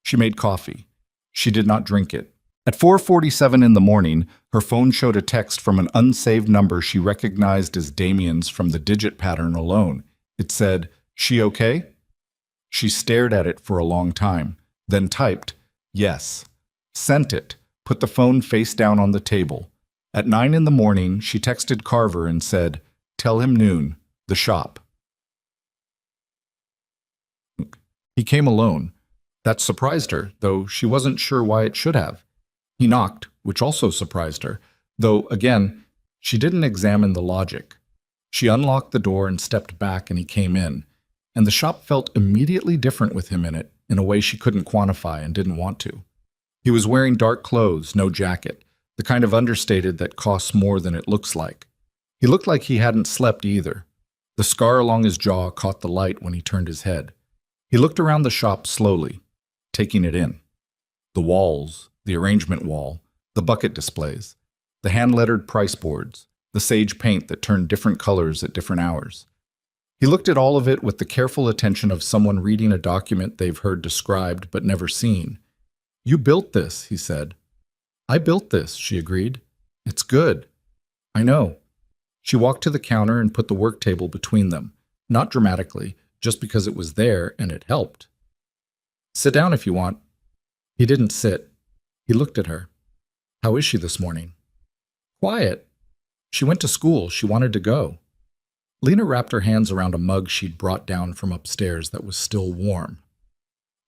She made coffee. She did not drink it. At 4:47 in the morning, her phone showed a text from an unsaved number she recognized as Damien's from the digit pattern alone. It said, "She okay?" She stared at it for a long time, then typed, "Yes." Sent it, put the phone face down on the table. At 9 in the morning, she texted Carver and said, "Tell him noon, the shop." He came alone. That surprised her, though she wasn't sure why it should have. He knocked, which also surprised her, though, again, she didn't examine the logic. She unlocked the door and stepped back, and he came in, and the shop felt immediately different with him in it, in a way she couldn't quantify and didn't want to. He was wearing dark clothes, no jacket, the kind of understated that costs more than it looks like. He looked like he hadn't slept either. The scar along his jaw caught the light when he turned his head. He looked around the shop slowly, taking it in. The walls, the arrangement wall, the bucket displays, the hand-lettered price boards, the sage paint that turned different colors at different hours. He looked at all of it with the careful attention of someone reading a document they've heard described but never seen. "You built this," he said. "I built this," she agreed. "It's good." "I know." She walked to the counter and put the work table between them, not dramatically, just because it was there and it helped. "Sit down if you want." He didn't sit. He looked at her. "How is she this morning?" "Quiet. She went to school. She wanted to go." Lena wrapped her hands around a mug she'd brought down from upstairs that was still warm.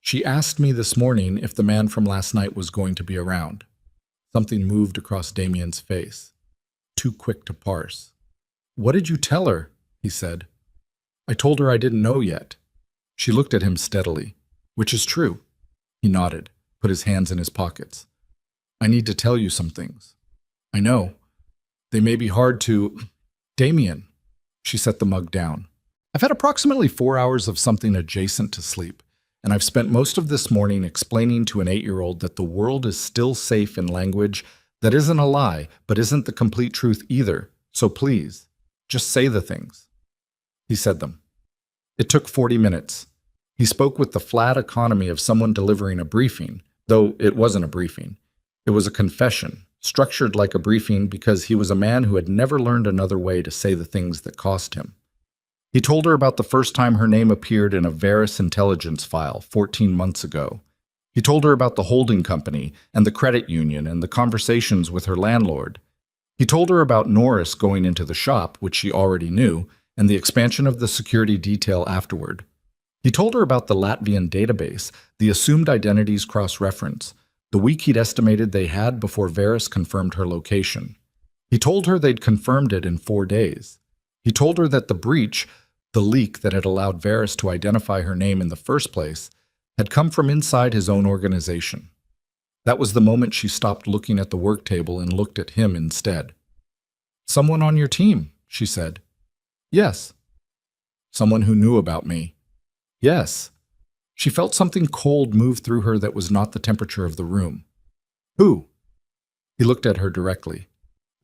"She asked me this morning if the man from last night was going to be around." Something moved across Damien's face. Too quick to parse. "What did you tell her?" he said. "I told her I didn't know yet." She looked at him steadily. "Which is true." He nodded, put his hands in his pockets. "I need to tell you some things." "I know. They may be hard to—" "Damien." She set the mug down. "I've had approximately 4 hours of something adjacent to sleep, and I've spent most of this morning explaining to an 8-year-old that the world is still safe in language that isn't a lie, but isn't the complete truth either. So please, just say the things." He said them. It took 40 minutes. He spoke with the flat economy of someone delivering a briefing, though it wasn't a briefing. It was a confession, structured like a briefing because he was a man who had never learned another way to say the things that cost him. He told her about the first time her name appeared in a Veris intelligence file 14 months ago. He told her about the holding company and the credit union and the conversations with her landlord. He told her about Norris going into the shop, which she already knew, and the expansion of the security detail afterward. He told her about the Latvian database, the assumed identities cross-reference, the week he'd estimated they had before Veris confirmed her location. He told her they'd confirmed it in 4 days. He told her that the breach, the leak that had allowed Veris to identify her name in the first place, had come from inside his own organization. That was the moment she stopped looking at the work table and looked at him instead. "Someone on your team," she said. "Yes." "Someone who knew about me." "Yes." She felt something cold move through her that was not the temperature of the room. "Who?" He looked at her directly.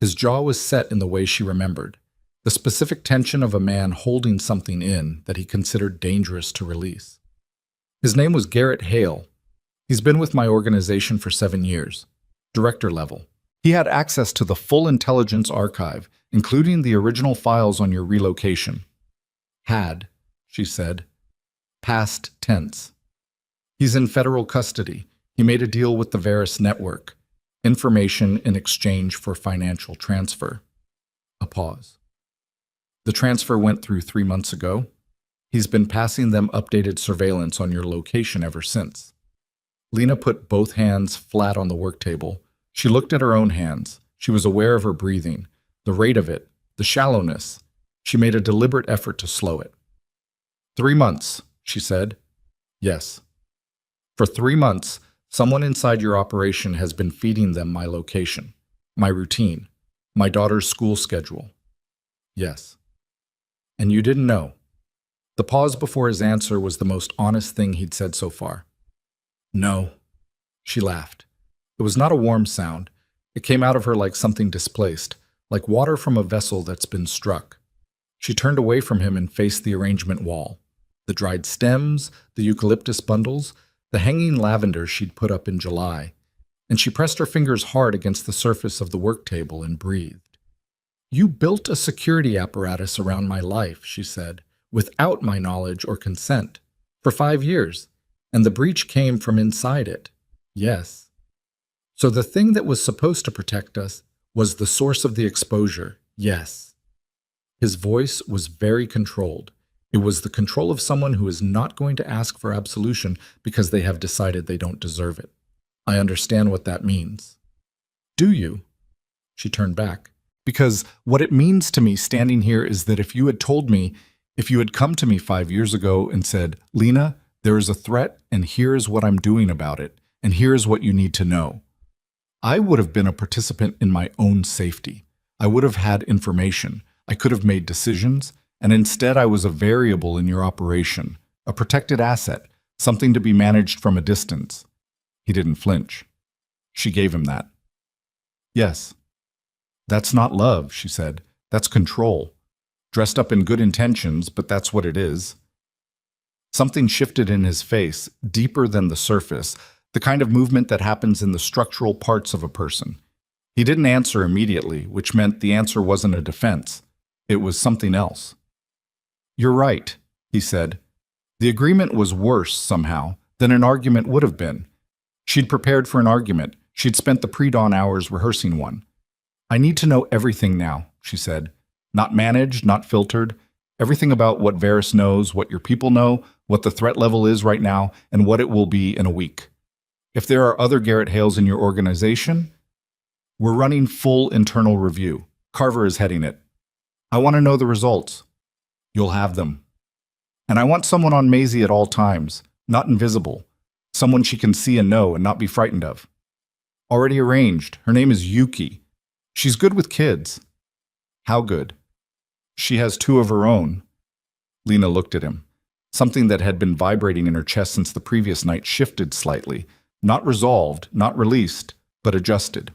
His jaw was set in the way she remembered, the specific tension of a man holding something in that he considered dangerous to release. "His name was Garrett Hale." He's been with my organization for 7 years. Director level. He had access to the full intelligence archive, including the original files on your relocation. Had, she said. Past tense. He's in federal custody. He made a deal with the Varys network. Information in exchange for financial transfer. A pause. The transfer went through 3 months ago. He's been passing them updated surveillance on your location ever since. Lena put both hands flat on the work table. She looked at her own hands. She was aware of her breathing, the rate of it, the shallowness. She made a deliberate effort to slow it. 3 months, she said. Yes. For 3 months, someone inside your operation has been feeding them my location, my routine, my daughter's school schedule. Yes. And you didn't know. The pause before his answer was the most honest thing he'd said so far. No. She laughed. It was not a warm sound. It came out of her like something displaced, like water from a vessel that's been struck. She turned away from him and faced the arrangement wall. The dried stems, the eucalyptus bundles, the hanging lavender she'd put up in July, and she pressed her fingers hard against the surface of the work table and breathed. You built a security apparatus around my life, she said, without my knowledge or consent, for 5 years, and the breach came from inside it. Yes. So the thing that was supposed to protect us was the source of the exposure. Yes. His voice was very controlled. It was the control of someone who is not going to ask for absolution because they have decided they don't deserve it. I understand what that means. Do you? She turned back. Because what it means to me standing here is that if you had told me, if you had come to me 5 years ago and said, Lena, there is a threat and here is what I'm doing about it, and here is what you need to know, I would have been a participant in my own safety. I would have had information. I could have made decisions, and instead I was a variable in your operation, a protected asset, something to be managed from a distance. He didn't flinch. She gave him that. Yes. That's not love, she said. That's control. Dressed up in good intentions, but that's what it is. Something shifted in his face, deeper than the surface, the kind of movement that happens in the structural parts of a person. He didn't answer immediately, which meant the answer wasn't a defense. It was something else. You're right, he said. The agreement was worse, somehow, than an argument would have been. She'd prepared for an argument. She'd spent the pre-dawn hours rehearsing one. I need to know everything now, she said. Not managed, not filtered. Everything about what Varys knows, what your people know, what the threat level is right now, and what it will be in a week. If there are other Garrett Hales in your organization, we're running full internal review. Carver is heading it. I want to know the results. You'll have them. And I want someone on Maisie at all times, not invisible. Someone she can see and know and not be frightened of. Already arranged. Her name is Yuki. She's good with kids. How good? She has 2 of her own. Lena looked at him. Something that had been vibrating in her chest since the previous night shifted slightly. Not resolved, not released, but adjusted.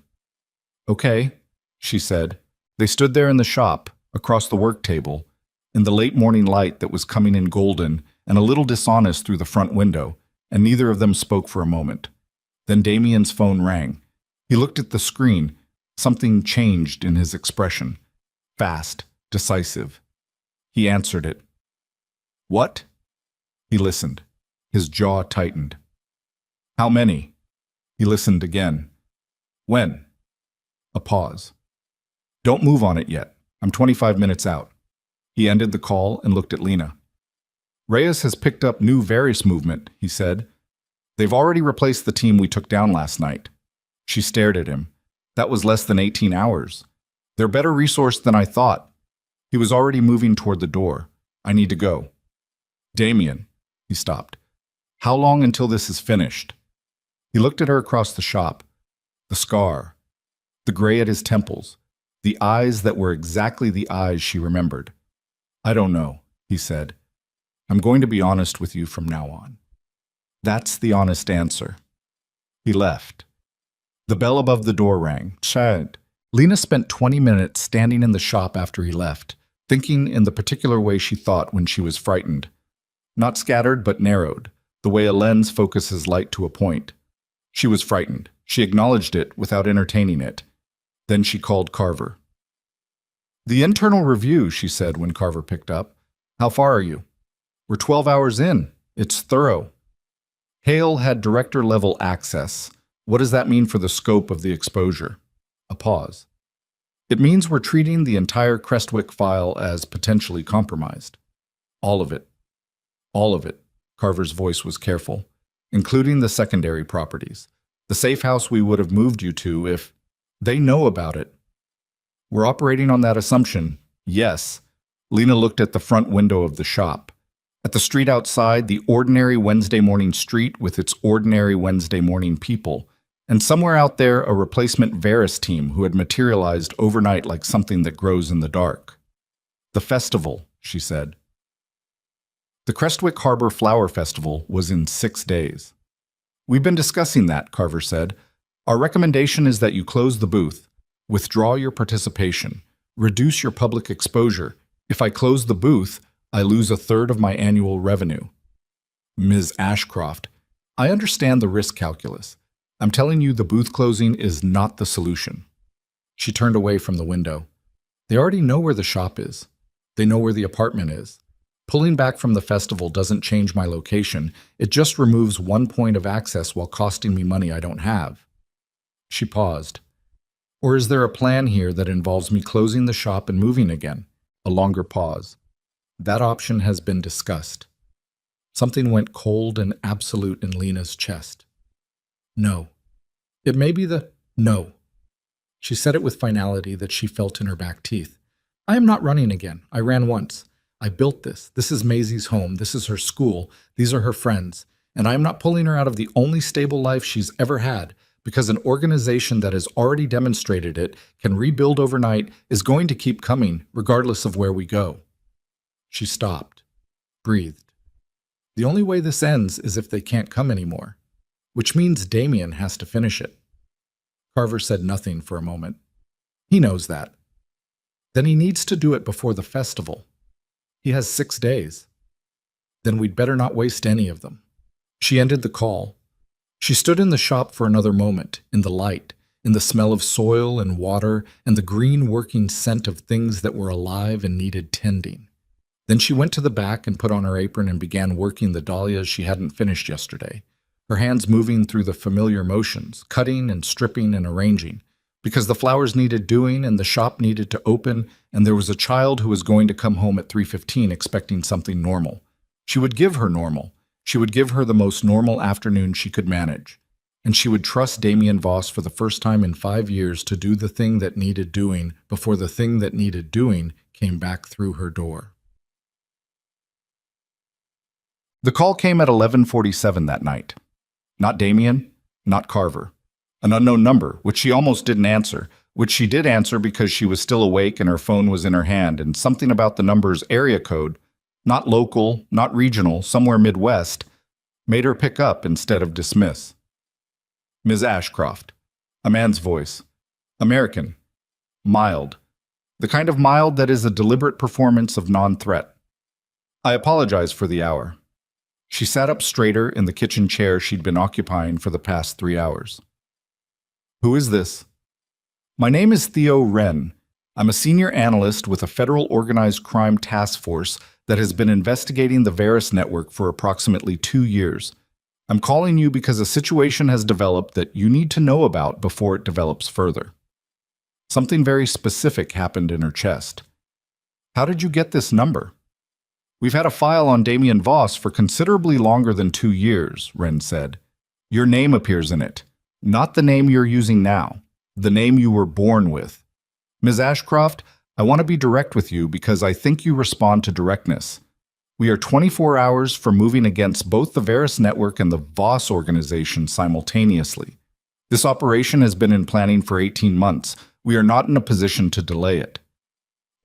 Okay, she said. They stood there in the shop, across the work table, in the late morning light that was coming in golden and a little dishonest through the front window, and neither of them spoke for a moment. Then Damien's phone rang. He looked at the screen. Something changed in his expression. Fast, decisive. He answered it. What? He listened. His jaw tightened. How many? He listened again. When? A pause. Don't move on it yet. I'm 25 minutes out. He ended the call and looked at Lena. Reyes has picked up new Varys movement, he said. They've already replaced the team we took down last night. She stared at him. That was less than 18 hours. They're better resourced than I thought. He was already moving toward the door. I need to go. Damien, he stopped. How long until this is finished? He looked at her across the shop. The scar. The gray at his temples. The eyes that were exactly the eyes she remembered. I don't know, he said. I'm going to be honest with you from now on. That's the honest answer. He left. The bell above the door rang. Shad. Lena spent 20 minutes standing in the shop after he left, thinking in the particular way she thought when she was frightened. Not scattered, but narrowed, the way a lens focuses light to a point. She was frightened. She acknowledged it without entertaining it. Then she called Carver. "The internal review," she said when Carver picked up. "How far are you?" "We're 12 hours in. It's thorough." Hale had director-level access. What does that mean for the scope of the exposure? A pause. "It means we're treating the entire Crestwick file as potentially compromised." "All of it." "All of it." Carver's voice was careful. "Including the secondary properties. The safe house we would have moved you to if they know about it." "We're operating on that assumption." "Yes." Lena looked at the front window of the shop. At the street outside, the ordinary Wednesday morning street with its ordinary Wednesday morning people, and somewhere out there a replacement Varys team who had materialized overnight like something that grows in the dark. "The festival," she said. The Crestwick Harbor Flower Festival was in 6 days. "We've been discussing that," Carver said. "Our recommendation is that you close the booth, withdraw your participation, reduce your public exposure. If I close the booth, I lose a third of my annual revenue." "Ms. Ashcroft, I understand the risk calculus. I'm telling you the booth closing is not the solution." She turned away from the window. "They already know where the shop is. They know where the apartment is. Pulling back from the festival doesn't change my location. It just removes one point of access while costing me money I don't have." She paused. "Or is there a plan here that involves me closing the shop and moving again?" A longer pause. "That option has been discussed." Something went cold and absolute in Lena's chest. "No. It may be no." She said it with finality that she felt in her back teeth. "I am not running again. I ran once. I built this. This is Maisie's home. This is her school. These are her friends. And I am not pulling her out of the only stable life she's ever had because an organization that has already demonstrated it can rebuild overnight is going to keep coming regardless of where we go." She stopped, breathed. "The only way this ends is if they can't come anymore, which means Damien has to finish it." Carver said nothing for a moment. "He knows that. Then he needs to do it before the festival. He has 6 days. Then we'd better not waste any of them." She ended the call. She stood in the shop for another moment, in the light, in the smell of soil and water, and the green working scent of things that were alive and needed tending. Then she went to the back and put on her apron and began working the dahlias she hadn't finished yesterday, her hands moving through the familiar motions, cutting and stripping and arranging, because the flowers needed doing and the shop needed to open, and there was a child who was going to come home at 3:15 expecting something normal. She would give her normal. She would give her the most normal afternoon she could manage. And she would trust Damien Voss for the first time in 5 years to do the thing that needed doing before the thing that needed doing came back through her door. The call came at 11:47 that night. Not Damien, not Carver. An unknown number, which she almost didn't answer, which she did answer because she was still awake and her phone was in her hand, and something about the number's area code, not local, not regional, somewhere Midwest, made her pick up instead of dismiss. "Ms. Ashcroft." A man's voice. American. Mild. The kind of mild that is a deliberate performance of non-threat. "I apologize for the hour." She sat up straighter in the kitchen chair she'd been occupying for the past 3 hours. "Who is this?" "My name is Theo Wren. I'm a senior analyst with a federal organized crime task force that has been investigating the Varys network for approximately 2 years. I'm calling you because a situation has developed that you need to know about before it develops further." Something very specific happened in her chest. "How did you get this number?" "We've had a file on Damien Voss for considerably longer than 2 years, Wren said. "Your name appears in it. Not the name you're using now. The name you were born with. Ms. Ashcroft, I want to be direct with you because I think you respond to directness. We are 24 hours from moving against both the Varys network and the Voss organization simultaneously. This operation has been in planning for 18 months. We are not in a position to delay it."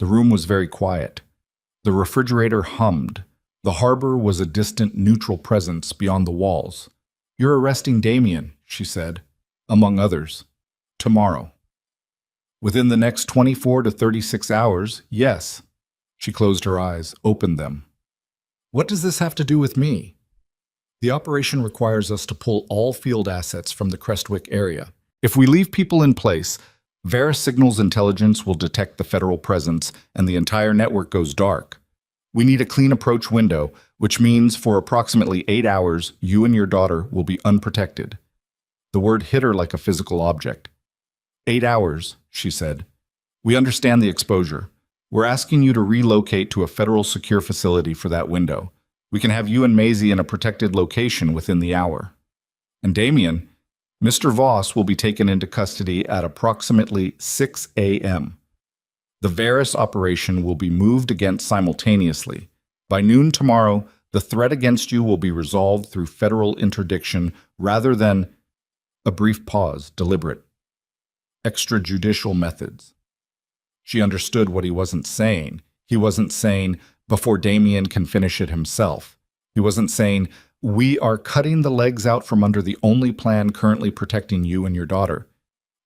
The room was very quiet. The refrigerator hummed. The harbor was a distant, neutral presence beyond the walls. "You're arresting Damien," she said, "among others. Tomorrow." "Within the next 24 to 36 hours, yes." She closed her eyes, opened them. "What does this have to do with me?" The operation requires us to pull all field assets from the Crestwick area. If we leave people in place, Varus Signals intelligence will detect the federal presence and the entire network goes dark. We need a clean approach window, which means for approximately 8 hours, you and your daughter will be unprotected. The word hit her like a physical object. 8 hours, she said. We understand the exposure. We're asking you to relocate to a federal secure facility for that window. We can have you and Maisie in a protected location within the hour. And Damien, Mr. Voss will be taken into custody at approximately 6 a.m. The Varus operation will be moved against simultaneously. By noon tomorrow, the threat against you will be resolved through federal interdiction rather than a brief pause, deliberate, extrajudicial methods. She understood what he wasn't saying. He wasn't saying, before Damien can finish it himself. He wasn't saying, we are cutting the legs out from under the only plan currently protecting you and your daughter.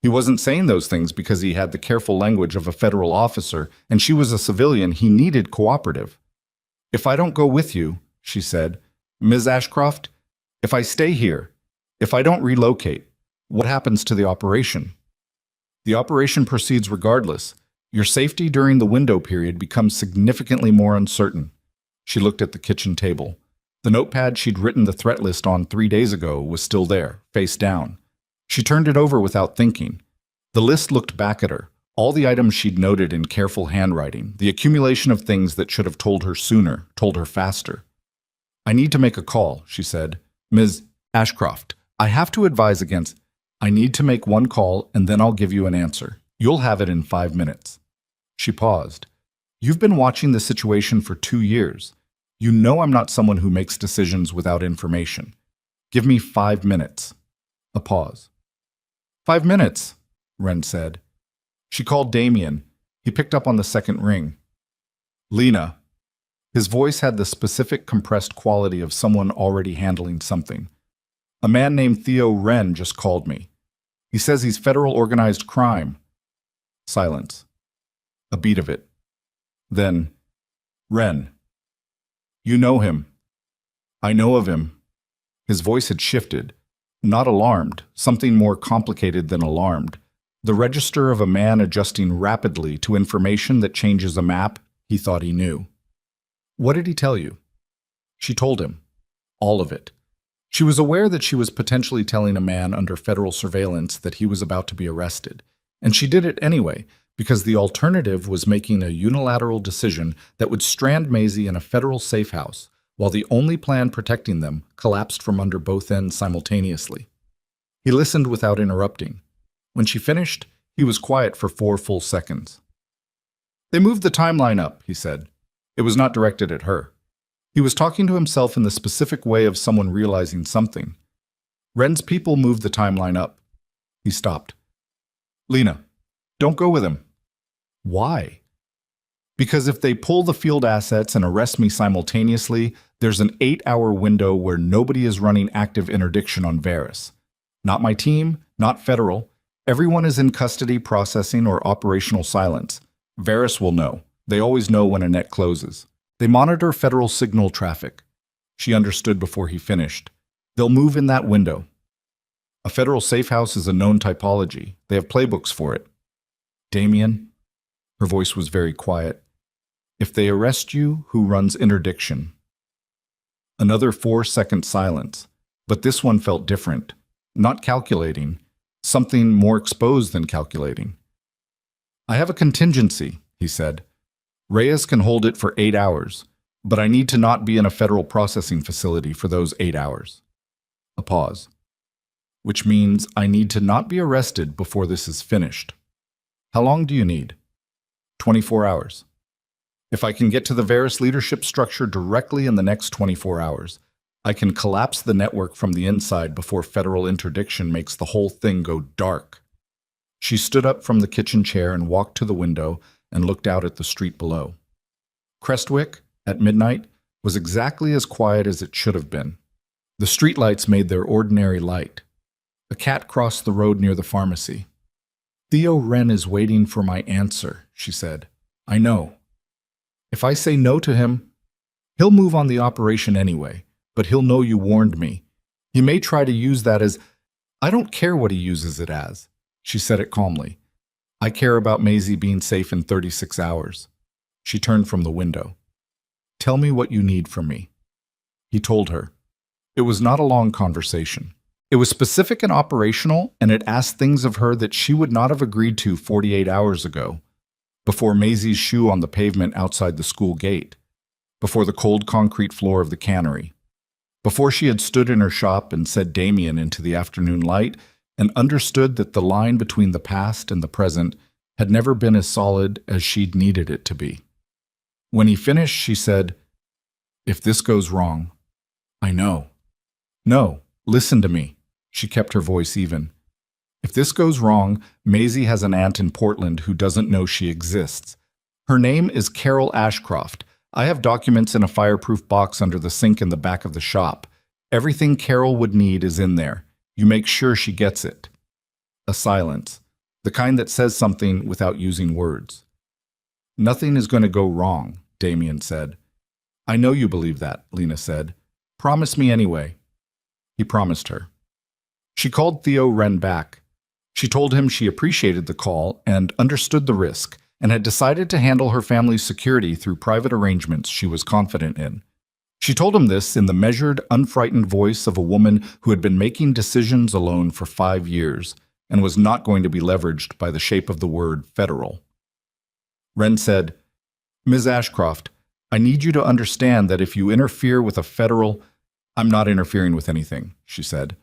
He wasn't saying those things because he had the careful language of a federal officer and she was a civilian. He needed cooperative. If I don't go with you, she said, Ms. Ashcroft, if I stay here, if I don't relocate, what happens to the operation? The operation proceeds regardless. Your safety during the window period becomes significantly more uncertain. She looked at the kitchen table. The notepad she'd written the threat list on 3 days ago was still there, face down. She turned it over without thinking. The list looked back at her, all the items she'd noted in careful handwriting, the accumulation of things that should have told her sooner, told her faster. I need to make a call, she said. Ms. Ashcroft, I have to advise against. I need to make one call and then I'll give you an answer. You'll have it in 5 minutes. She paused. You've been watching the situation for 2 years. You know I'm not someone who makes decisions without information. Give me 5 minutes. A pause. 5 minutes, Wren said. She called Damien. He picked up on the second ring. Lena. His voice had the specific compressed quality of someone already handling something. A man named Theo Wren just called me. He says he's federal organized crime. Silence. A beat of it. Then, Wren. You know him. I know of him. His voice had shifted. Not alarmed, something more complicated than alarmed. The register of a man adjusting rapidly to information that changes a map he thought he knew. What did he tell you? She told him. All of it. She was aware that she was potentially telling a man under federal surveillance that he was about to be arrested. And she did it anyway, because the alternative was making a unilateral decision that would strand Maisie in a federal safe house, while the only plan protecting them collapsed from under both ends simultaneously. He listened without interrupting. When she finished, he was quiet for 4 full seconds. They moved the timeline up, he said. It was not directed at her. He was talking to himself in the specific way of someone realizing something. Wren's people moved the timeline up. He stopped. Lena, don't go with him. Why? Because if they pull the field assets and arrest me simultaneously, there's an 8-hour window where nobody is running active interdiction on Varus. Not my team, not federal. Everyone is in custody, processing, or operational silence. Varus will know. They always know when a net closes. They monitor federal signal traffic. She understood before he finished. They'll move in that window. A federal safe house is a known typology. They have playbooks for it. Damien, her voice was very quiet. If they arrest you, who runs interdiction? Another 4-second silence, but this one felt different. Not calculating, something more exposed than calculating. I have a contingency, he said. Reyes can hold it for 8 hours, but I need to not be in a federal processing facility for those 8 hours. A pause. Which means I need to not be arrested before this is finished. How long do you need? 24 hours. If I can get to the Varus leadership structure directly in the next 24 hours, I can collapse the network from the inside before federal interdiction makes the whole thing go dark. She stood up from the kitchen chair and walked to the window and looked out at the street below. Crestwick, at midnight, was exactly as quiet as it should have been. The streetlights made their ordinary light. A cat crossed the road near the pharmacy. Theo Wren is waiting for my answer, she said. I know. If I say no to him, he'll move on the operation anyway. but he'll know you warned me. He may try to use that as, I don't care what he uses it as. She said it calmly. I care about Maisie being safe in 36 hours. She turned from the window. Tell me what you need from me. He told her. It was not a long conversation. It was specific and operational, and it asked things of her that she would not have agreed to 48 hours ago, before Maisie's shoe on the pavement outside the school gate, before the cold concrete floor of the cannery, before she had stood in her shop and said Damien into the afternoon light and understood that the line between the past and the present had never been as solid as she'd needed it to be. When he finished, she said, If this goes wrong, I know. No, listen to me. She kept her voice even. If this goes wrong, Maisie has an aunt in Portland who doesn't know she exists. Her name is Carol Ashcroft. I have documents in a fireproof box under the sink in the back of the shop. Everything Carol would need is in there. You make sure she gets it. A silence, the kind that says something without using words. Nothing is going to go wrong, Damien said. I know you believe that, Lena said. Promise me anyway. He promised her. She called Theo Wren back. She told him she appreciated the call and understood the risk, and had decided to handle her family's security through private arrangements she was confident in. She told him this in the measured, unfrightened voice of a woman who had been making decisions alone for 5 years and was not going to be leveraged by the shape of the word federal. Wren said, Ms. Ashcroft, I need you to understand that if you interfere with a federal— I'm not interfering with anything, she said.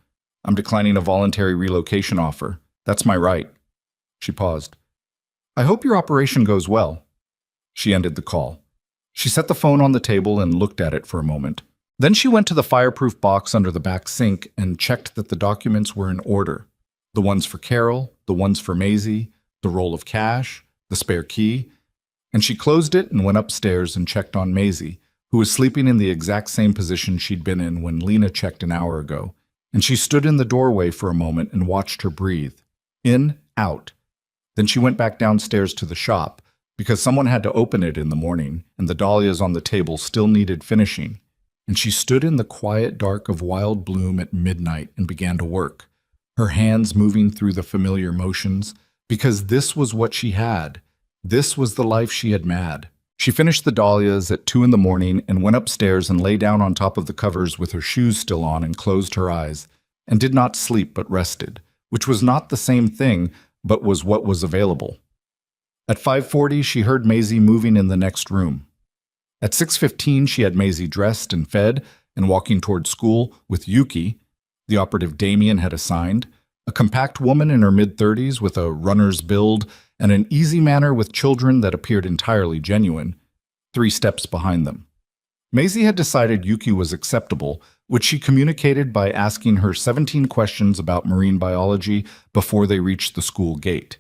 I'm declining a voluntary relocation offer. That's my right. She paused. I hope your operation goes well. She ended the call. She set the phone on the table and looked at it for a moment. Then she went to the fireproof box under the back sink and checked that the documents were in order. The ones for Carol, the ones for Maisie, the roll of cash, the spare key. And she closed it and went upstairs and checked on Maisie, who was sleeping in the exact same position she'd been in when Lena checked an hour ago. And she stood in the doorway for a moment and watched her breathe. In, out. Then she went back downstairs to the shop, because someone had to open it in the morning, and the dahlias on the table still needed finishing. And she stood in the quiet dark of wild bloom at midnight and began to work, her hands moving through the familiar motions, because this was what she had. This was the life she had mad. She finished the dahlias at 2 a.m. and went upstairs and lay down on top of the covers with her shoes still on and closed her eyes, and did not sleep but rested, which was not the same thing, but was what was available. At 5:40, she heard Maisie moving in the next room. At 6:15, she had Maisie dressed and fed and walking toward school with Yuki, the operative Damien had assigned, a compact woman in her mid-30s with a runner's build and an easy manner with children that appeared entirely genuine, 3 steps behind them. Maisie had decided Yuki was acceptable, which she communicated by asking her 17 questions about marine biology before they reached the school gate.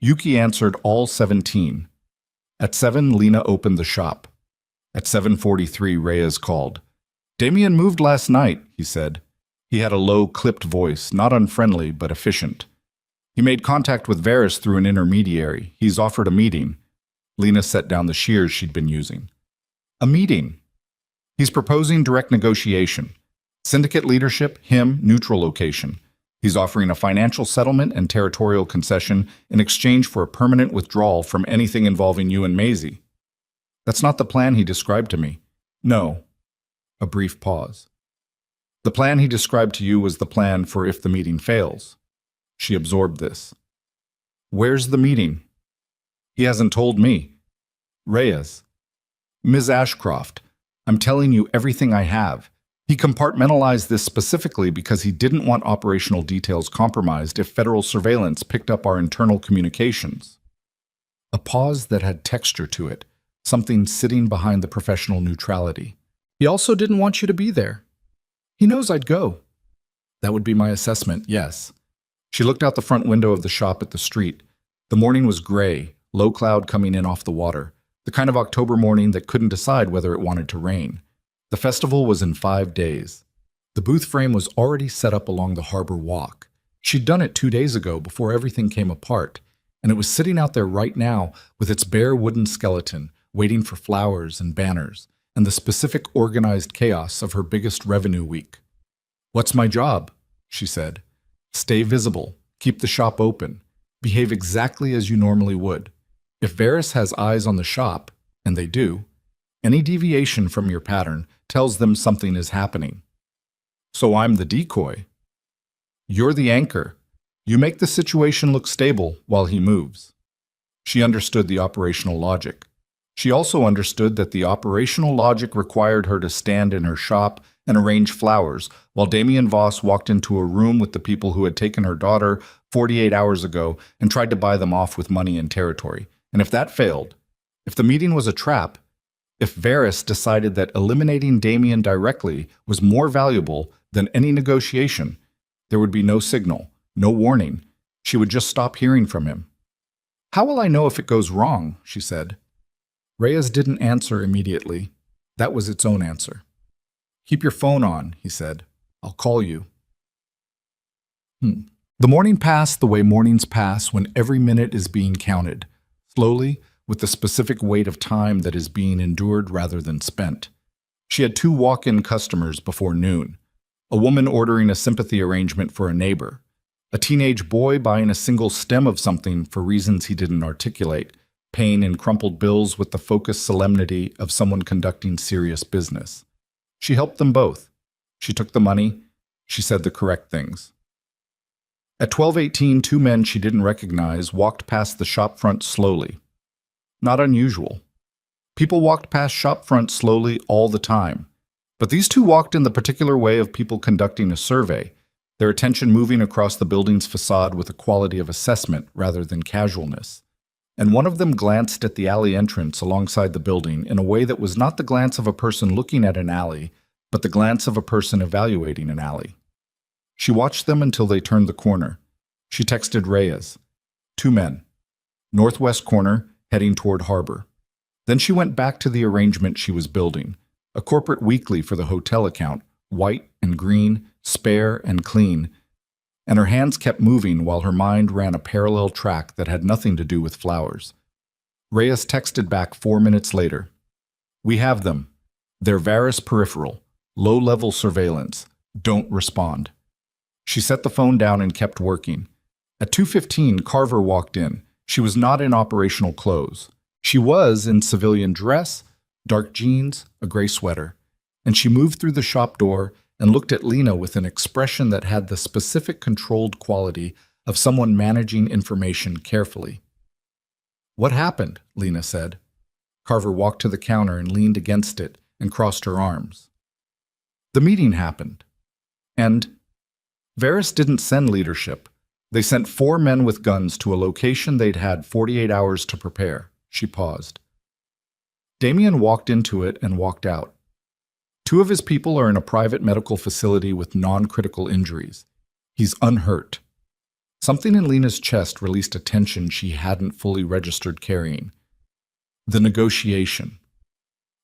Yuki answered all 17. At 7, Lena opened the shop. At 7:43, Reyes called. Damien moved last night, he said. He had a low, clipped voice, not unfriendly, but efficient. He made contact with Varys through an intermediary. He's offered a meeting. Lena set down the shears she'd been using. A meeting. He's proposing direct negotiation. Syndicate leadership, him, neutral location. He's offering a financial settlement and territorial concession in exchange for a permanent withdrawal from anything involving you and Maisie. That's not the plan he described to me. No. A brief pause. The plan he described to you was the plan for if the meeting fails. She absorbed this. Where's the meeting? He hasn't told me. Reyes. Ms. Ashcroft, I'm telling you everything I have. He compartmentalized this specifically because he didn't want operational details compromised if federal surveillance picked up our internal communications. A pause that had texture to it, something sitting behind the professional neutrality. He also didn't want you to be there. He knows I'd go. That would be my assessment, yes. She looked out the front window of the shop at the street. The morning was gray, low cloud coming in off the water, the kind of October morning that couldn't decide whether it wanted to rain. The festival was in 5 days. The booth frame was already set up along the harbor walk. She'd done it 2 days ago before everything came apart, and it was sitting out there right now with its bare wooden skeleton, waiting for flowers and banners, and the specific organized chaos of her biggest revenue week. "What's my job?" she said. "Stay visible, keep the shop open, behave exactly as you normally would. If Varys has eyes on the shop, and they do, any deviation from your pattern tells them something is happening. So I'm the decoy. You're the anchor. You make the situation look stable while he moves." She understood the operational logic. She also understood that the operational logic required her to stand in her shop and arrange flowers while Damien Voss walked into a room with the people who had taken her daughter 48 hours ago and tried to buy them off with money and territory. And if that failed, if the meeting was a trap, if Varys decided that eliminating Damien directly was more valuable than any negotiation, there would be no signal, no warning. She would just stop hearing from him. "How will I know if it goes wrong?" she said. Reyes didn't answer immediately. That was its own answer. "Keep your phone on," he said. "I'll call you." The morning passed the way mornings pass when every minute is being counted, slowly, with the specific weight of time that is being endured rather than spent. She had 2 walk-in customers before noon, a woman ordering a sympathy arrangement for a neighbor, a teenage boy buying a single stem of something for reasons he didn't articulate, paying in crumpled bills with the focused solemnity of someone conducting serious business. She helped them both. She took the money. She said the correct things. At 12:18, 2 men she didn't recognize walked past the shop front slowly. Not unusual. People walked past shop front slowly all the time. But these 2 walked in the particular way of people conducting a survey, their attention moving across the building's facade with a quality of assessment rather than casualness. And one of them glanced at the alley entrance alongside the building in a way that was not the glance of a person looking at an alley, but the glance of a person evaluating an alley. She watched them until they turned the corner. She texted Reyes. 2 men. Northwest corner, heading toward harbor. Then she went back to the arrangement she was building, a corporate weekly for the hotel account, white and green, spare and clean, and her hands kept moving while her mind ran a parallel track that had nothing to do with flowers. Reyes texted back 4 minutes later. "We have them. They're Varys peripheral, low-level surveillance. Don't respond." She set the phone down and kept working. At 2:15, Carver walked in. She was not in operational clothes. She was in civilian dress, dark jeans, a gray sweater, and she moved through the shop door and looked at Lena with an expression that had the specific controlled quality of someone managing information carefully. "What happened?" Lena said. Carver walked to the counter and leaned against it and crossed her arms. "The meeting happened. And Varys didn't send leadership. They sent 4 men with guns to a location they'd had 48 hours to prepare." She paused. Damien walked into it and walked out. 2 of his people are in a private medical facility with non-critical injuries. He's unhurt. Something in Lena's chest released a tension she hadn't fully registered carrying. The negotiation.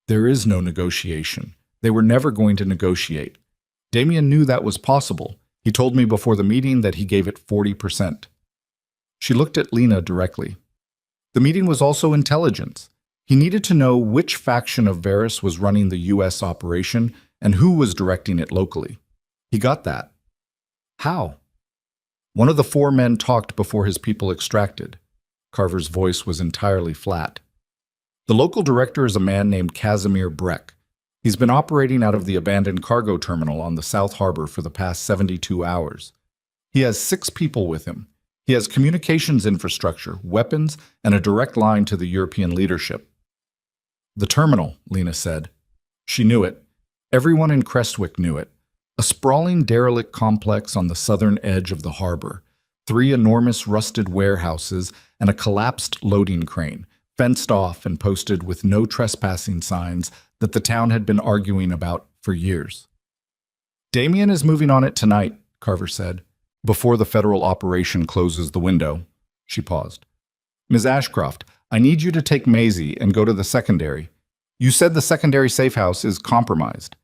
There is no negotiation. They were never going to negotiate. Damien knew that was possible. He told me before the meeting that he gave it 40%. She looked at Lena directly. The meeting was also intelligence. He needed to know which faction of Varys was running the U.S. operation and who was directing it locally. He got that. How? One of the 4 men talked before his people extracted. Carver's voice was entirely flat. The local director is a man named Casimir Breck. He's been operating out of the abandoned cargo terminal on the South Harbor for the past 72 hours. He has 6 people with him. He has communications infrastructure, weapons, and a direct line to the European leadership. "The terminal," Lena said. She knew it. Everyone in Crestwick knew it. A sprawling derelict complex on the southern edge of the harbor. 3 enormous rusted warehouses and a collapsed loading crane, fenced off and posted with no trespassing signs that the town had been arguing about for years. "Damien is moving on it tonight," Carver said, "before the federal operation closes the window." She paused. "Ms. Ashcroft, I need you to take Maisie and go to the secondary. You said the secondary safe house is compromised.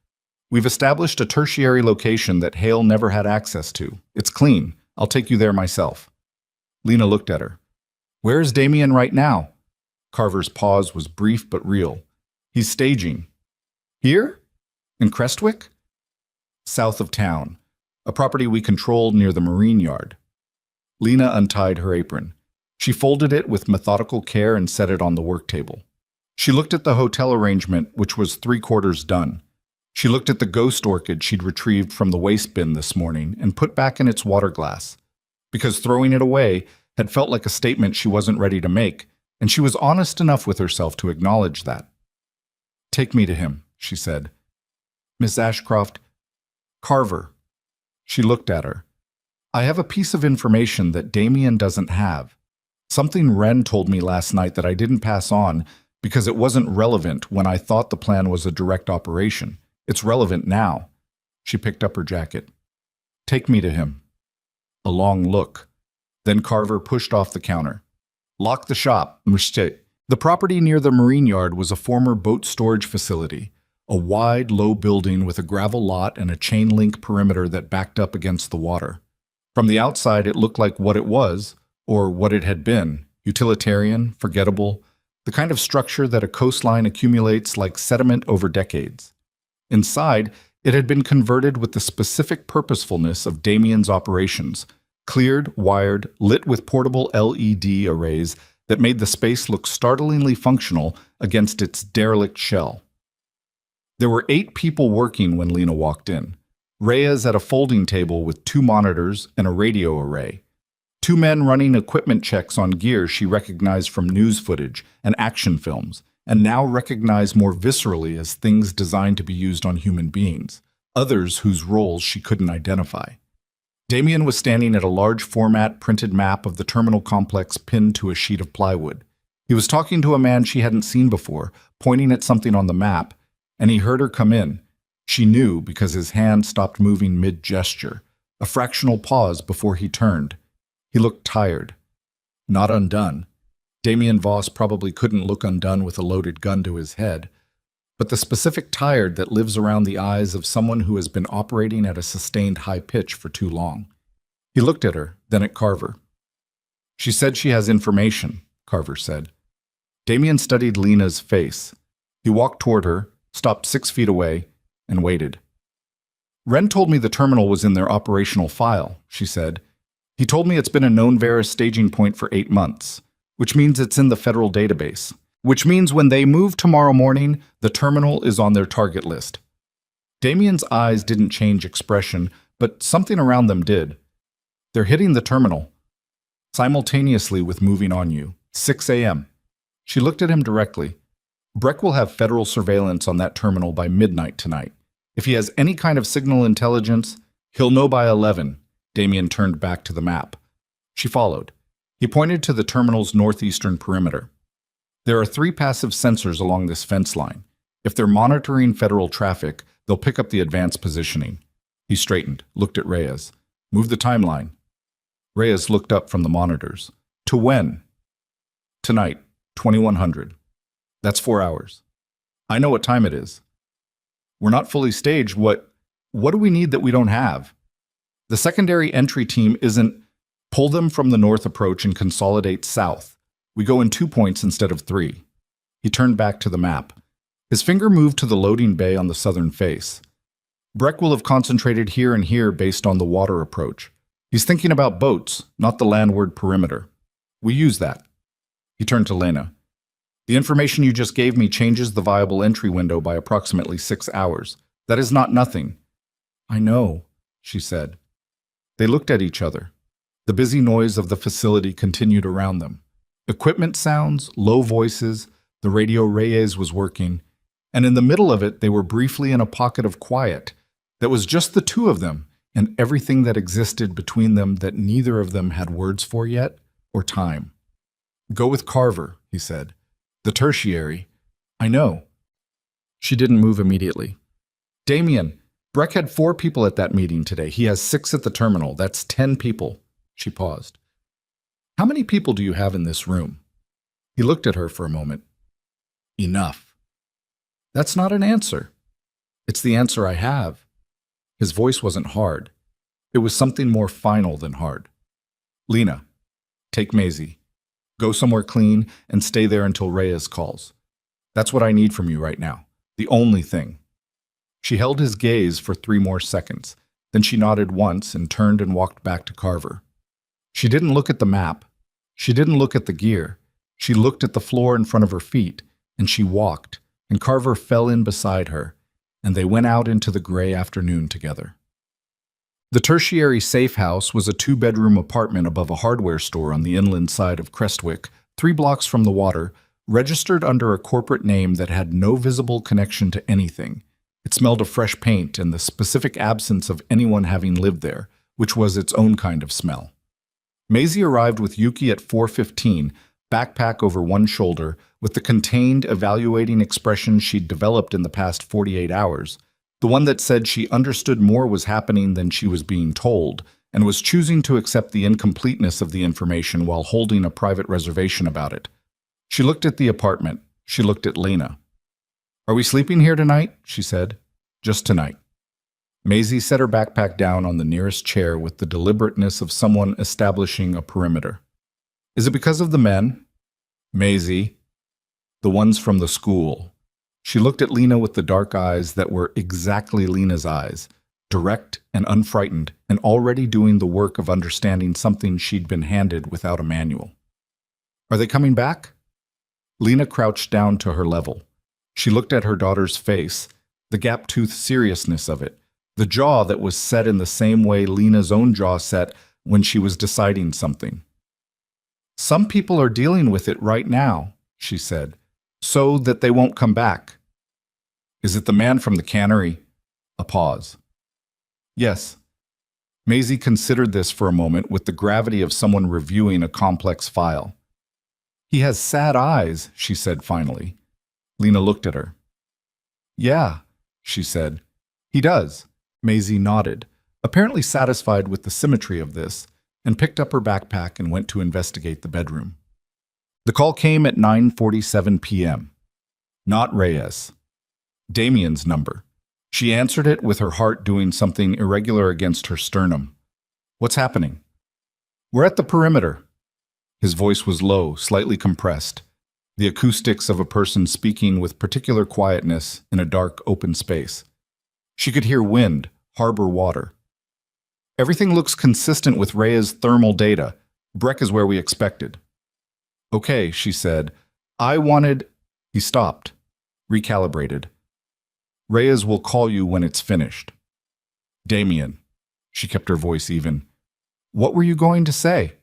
We've established a tertiary location that Hale never had access to. It's clean. I'll take you there myself." Lena looked at her. "Where is Damien right now?" Carver's pause was brief but real. "He's staging." Here? In Crestwick? South of town, a property we controlled near the marine yard. Lena untied her apron. She folded it with methodical care and set it on the work table. She looked at the hotel arrangement, which was three-quarters done. She looked at the ghost orchid she'd retrieved from the waste bin this morning and put back in its water glass, because throwing it away had felt like a statement she wasn't ready to make, and she was honest enough with herself to acknowledge that. "Take me to him," she said. "Miss Ashcroft, Carver." She looked at her. "I have a piece of information that Damien doesn't have. Something Wren told me last night that I didn't pass on because it wasn't relevant when I thought the plan was a direct operation. It's relevant now." She picked up her jacket. "Take me to him." A long look. Then Carver pushed off the counter. "Lock the shop, Mr. The property near the marine yard was a former boat storage facility, a wide, low building with a gravel lot and a chain-link perimeter that backed up against the water. From the outside, it looked like what it was, or what it had been, utilitarian, forgettable, the kind of structure that a coastline accumulates like sediment over decades. Inside, it had been converted with the specific purposefulness of Damien's operations, cleared, wired, lit with portable LED arrays that made the space look startlingly functional against its derelict shell. There were 8 people working when Lena walked in. Reyes at a folding table with 2 monitors and a radio array. 2 men running equipment checks on gear she recognized from news footage and action films, and now recognized more viscerally as things designed to be used on human beings, others whose roles she couldn't identify. Damien was standing at a large format printed map of the terminal complex pinned to a sheet of plywood. He was talking to a man she hadn't seen before, pointing at something on the map, and he heard her come in. She knew because his hand stopped moving mid-gesture, a fractional pause before he turned. He looked tired. Not undone. Damien Voss probably couldn't look undone with a loaded gun to his head, but the specific tired that lives around the eyes of someone who has been operating at a sustained high pitch for too long. He looked at her, then at Carver. "She said she has information," Carver said. Damien studied Lena's face. He walked toward her, stopped 6 feet away, and waited. "Wren told me the terminal was in their operational file," she said. "He told me it's been a known Vera staging point for 8 months, which means it's in the federal database, which means when they move tomorrow morning, the terminal is on their target list." Damien's eyes didn't change expression, but something around them did. "They're hitting the terminal, simultaneously with moving on you. 6 a.m. She looked at him directly. "Breck will have federal surveillance on that terminal by midnight tonight. If he has any kind of signal intelligence, he'll know by 11. Damien turned back to the map. She followed. He pointed to the terminal's northeastern perimeter. "There are 3 passive sensors along this fence line. If they're monitoring federal traffic, they'll pick up the advanced positioning." He straightened, looked at Reyes. "Move the timeline." Reyes looked up from the monitors. "To when?" "Tonight, 2100. That's 4 hours. I know what time it is." "We're not fully staged. What do we need that we don't have?" "The secondary entry team isn't pull them from the north approach and consolidate south. We go in 2 points instead of 3. He turned back to the map. His finger moved to the loading bay on the southern face. "Breck will have concentrated here and here based on the water approach. He's thinking about boats, not the landward perimeter. We use that." He turned to Lena. "The information you just gave me changes the viable entry window by approximately 6 hours. That is not nothing." "I know," she said. They looked at each other. The busy noise of the facility continued around them. Equipment sounds, low voices, the radio Reyes was working, and in the middle of it they were briefly in a pocket of quiet that was just the 2 of them and everything that existed between them that neither of them had words for yet or time. "Go with Carver," he said. "The tertiary." "I know." She didn't move immediately. "Damien, Breck had 4 people at that meeting today. He has 6 at the terminal. That's 10 people. She paused. "How many people do you have in this room?" He looked at her for a moment. "Enough." "That's not an answer." "It's the answer I have." His voice wasn't hard. It was something more final than hard. "Lena, take Maisie. Go somewhere clean and stay there until Reyes calls. That's what I need from you right now. The only thing." She held his gaze for 3 more seconds. Then she nodded once and turned and walked back to Carver. She didn't look at the map. She didn't look at the gear. She looked at the floor in front of her feet, and she walked, and Carver fell in beside her, and they went out into the gray afternoon together. The tertiary safe house was a 2-bedroom apartment above a hardware store on the inland side of Crestwick, 3 blocks from the water, registered under a corporate name that had no visible connection to anything. It smelled of fresh paint and the specific absence of anyone having lived there, which was its own kind of smell. Maisie arrived with Yuki at 4:15, backpack over one shoulder, with the contained, evaluating expression she'd developed in the past 48 hours, the one that said she understood more was happening than she was being told, and was choosing to accept the incompleteness of the information while holding a private reservation about it. She looked at the apartment. She looked at Lena. "Are we sleeping here tonight?" she said. "Just tonight." Maisie set her backpack down on the nearest chair with the deliberateness of someone establishing a perimeter. "Is it because of the men?" "Maisie." "The ones from the school." She looked at Lena with the dark eyes that were exactly Lena's eyes, direct and unfrightened, and already doing the work of understanding something she'd been handed without a manual. "Are they coming back?" Lena crouched down to her level. She looked at her daughter's face, the gap-toothed seriousness of it, the jaw that was set in the same way Lena's own jaw set when she was deciding something. "Some people are dealing with it right now," she said, "so that they won't come back." "Is it the man from the cannery?" A pause. "Yes." Maisie considered this for a moment with the gravity of someone reviewing a complex file. "He has sad eyes," she said finally. Lena looked at her. "Yeah," she said. "He does." Maisie nodded, apparently satisfied with the symmetry of this, and picked up her backpack and went to investigate the bedroom. The call came at 9:47 p.m. Not Reyes. Damien's number. She answered it with her heart doing something irregular against her sternum. "What's happening?" "We're at the perimeter." His voice was low, slightly compressed, the acoustics of a person speaking with particular quietness in a dark, open space. She could hear wind, harbor water. "Everything looks consistent with Rhea's thermal data. Breck is where we expected." "Okay," she said. "I wanted—" He stopped, recalibrated. "Reyes will call you when it's finished." "Damien." She kept her voice even. "What were you going to say?"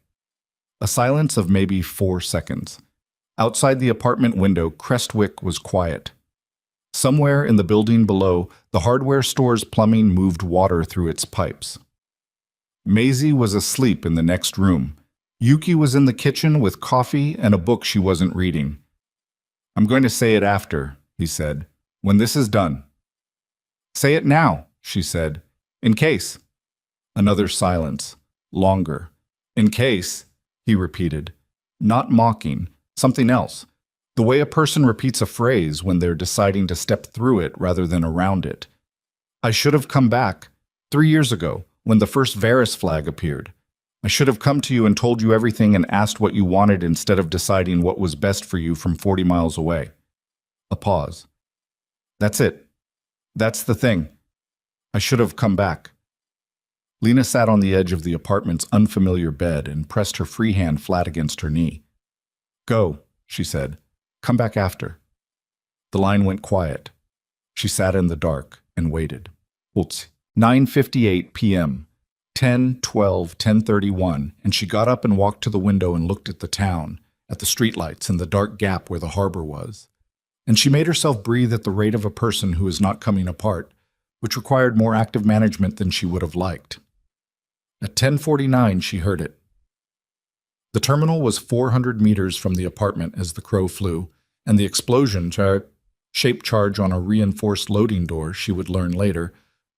A silence of maybe 4 seconds. Outside the apartment window, Crestwick was quiet. Somewhere in the building below, the hardware store's plumbing moved water through its pipes. Maisie was asleep in the next room. Yuki was in the kitchen with coffee and a book she wasn't reading. "I'm going to say it after," he said, "when this is done." "Say it now," she said. "In case." Another silence. Longer. "In case," he repeated. Not mocking. Something else. The way a person repeats a phrase when they're deciding to step through it rather than around it. "I should have come back 3 years ago, when the first Varus flag appeared. I should have come to you and told you everything and asked what you wanted instead of deciding what was best for you from 40 miles away." A pause. "That's it. That's the thing. I should have come back." Lena sat on the edge of the apartment's unfamiliar bed and pressed her free hand flat against her knee. "Go," she said. "Come back after." The line went quiet. She sat in the dark and waited. 9:58 p.m. 10:12, 10:31, and she got up and walked to the window and looked at the town, at the streetlights and the dark gap where the harbor was. And she made herself breathe at the rate of a person who is not coming apart, which required more active management than she would have liked. At 10:49, she heard it. The terminal was 400 meters from the apartment as the crow flew, and the explosion, shaped charge on a reinforced loading door, she would learn later,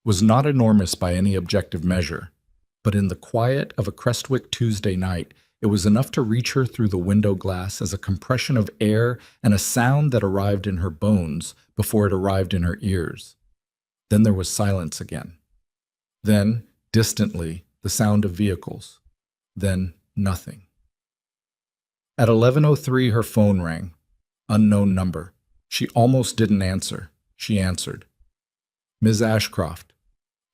was not enormous by any objective measure. But in the quiet of a Crestwick Tuesday night, it was enough to reach her through the window glass as a compression of air and a sound that arrived in her bones before it arrived in her ears. Then there was silence again. Then, distantly, the sound of vehicles. Then, nothing. At 11:03, her phone rang. Unknown number. She almost didn't answer. She answered. Ms. Ashcroft.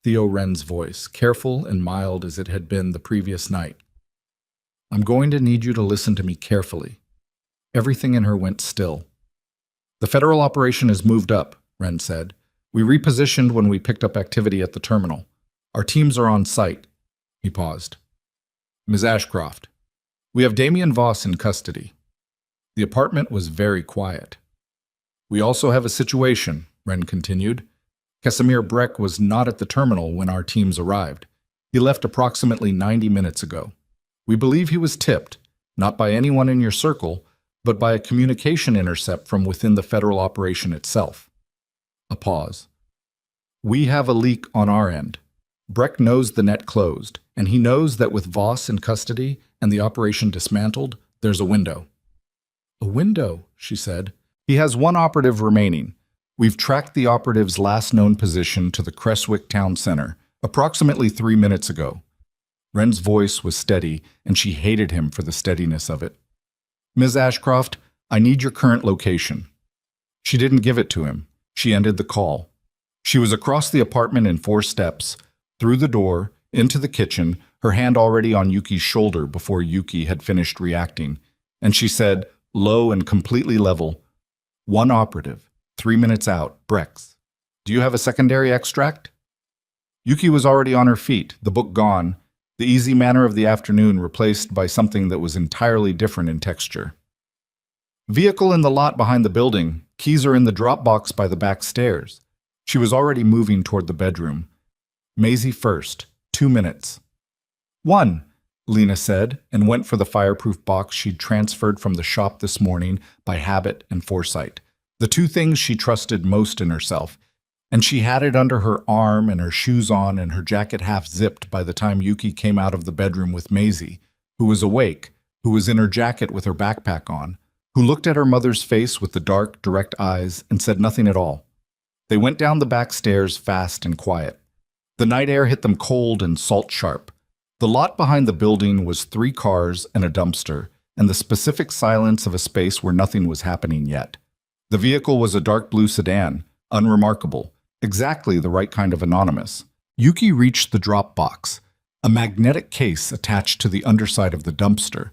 Theo Wren's voice, careful and mild as it had been the previous night. I'm going to need you to listen to me carefully. Everything in her went still. The federal operation has moved up, Wren said. We repositioned when we picked up activity at the terminal. Our teams are on site. He paused. Ms. Ashcroft. We have Damien Voss in custody. The apartment was very quiet. We also have a situation, Wren continued. Casimir Breck was not at the terminal when our teams arrived. He left approximately 90 minutes ago. We believe he was tipped, not by anyone in your circle, but by a communication intercept from within the federal operation itself. A pause. We have a leak on our end. Breck knows the net closed, and he knows that with Voss in custody and the operation dismantled, there's a window. A window, she said. He has one operative remaining. We've tracked the operative's last known position to the Creswick Town Center, approximately 3 minutes ago. Wren's voice was steady, and she hated him for the steadiness of it. Ms. Ashcroft, I need your current location. She didn't give it to him. She ended the call. She was across the apartment in 4 steps, through the door, into the kitchen, her hand already on Yuki's shoulder before Yuki had finished reacting, and she said, low and completely level, one operative, 3 minutes out, Brex. Do you have a secondary extract? Yuki was already on her feet, the book gone, the easy manner of the afternoon replaced by something that was entirely different in texture. Vehicle in the lot behind the building, keys are in the drop box by the back stairs. She was already moving toward the bedroom. Maisie first, 2 minutes. 1, Lena said, and went for the fireproof box she'd transferred from the shop this morning by habit and foresight, the 2 things she trusted most in herself, and she had it under her arm and her shoes on and her jacket half zipped by the time Yuki came out of the bedroom with Maisie, who was awake, who was in her jacket with her backpack on, who looked at her mother's face with the dark, direct eyes and said nothing at all. They went down the back stairs fast and quiet. The night air hit them cold and salt-sharp. The lot behind the building was 3 cars and a dumpster, and the specific silence of a space where nothing was happening yet. The vehicle was a dark blue sedan, unremarkable, exactly the right kind of anonymous. Yuki reached the drop box, a magnetic case attached to the underside of the dumpster,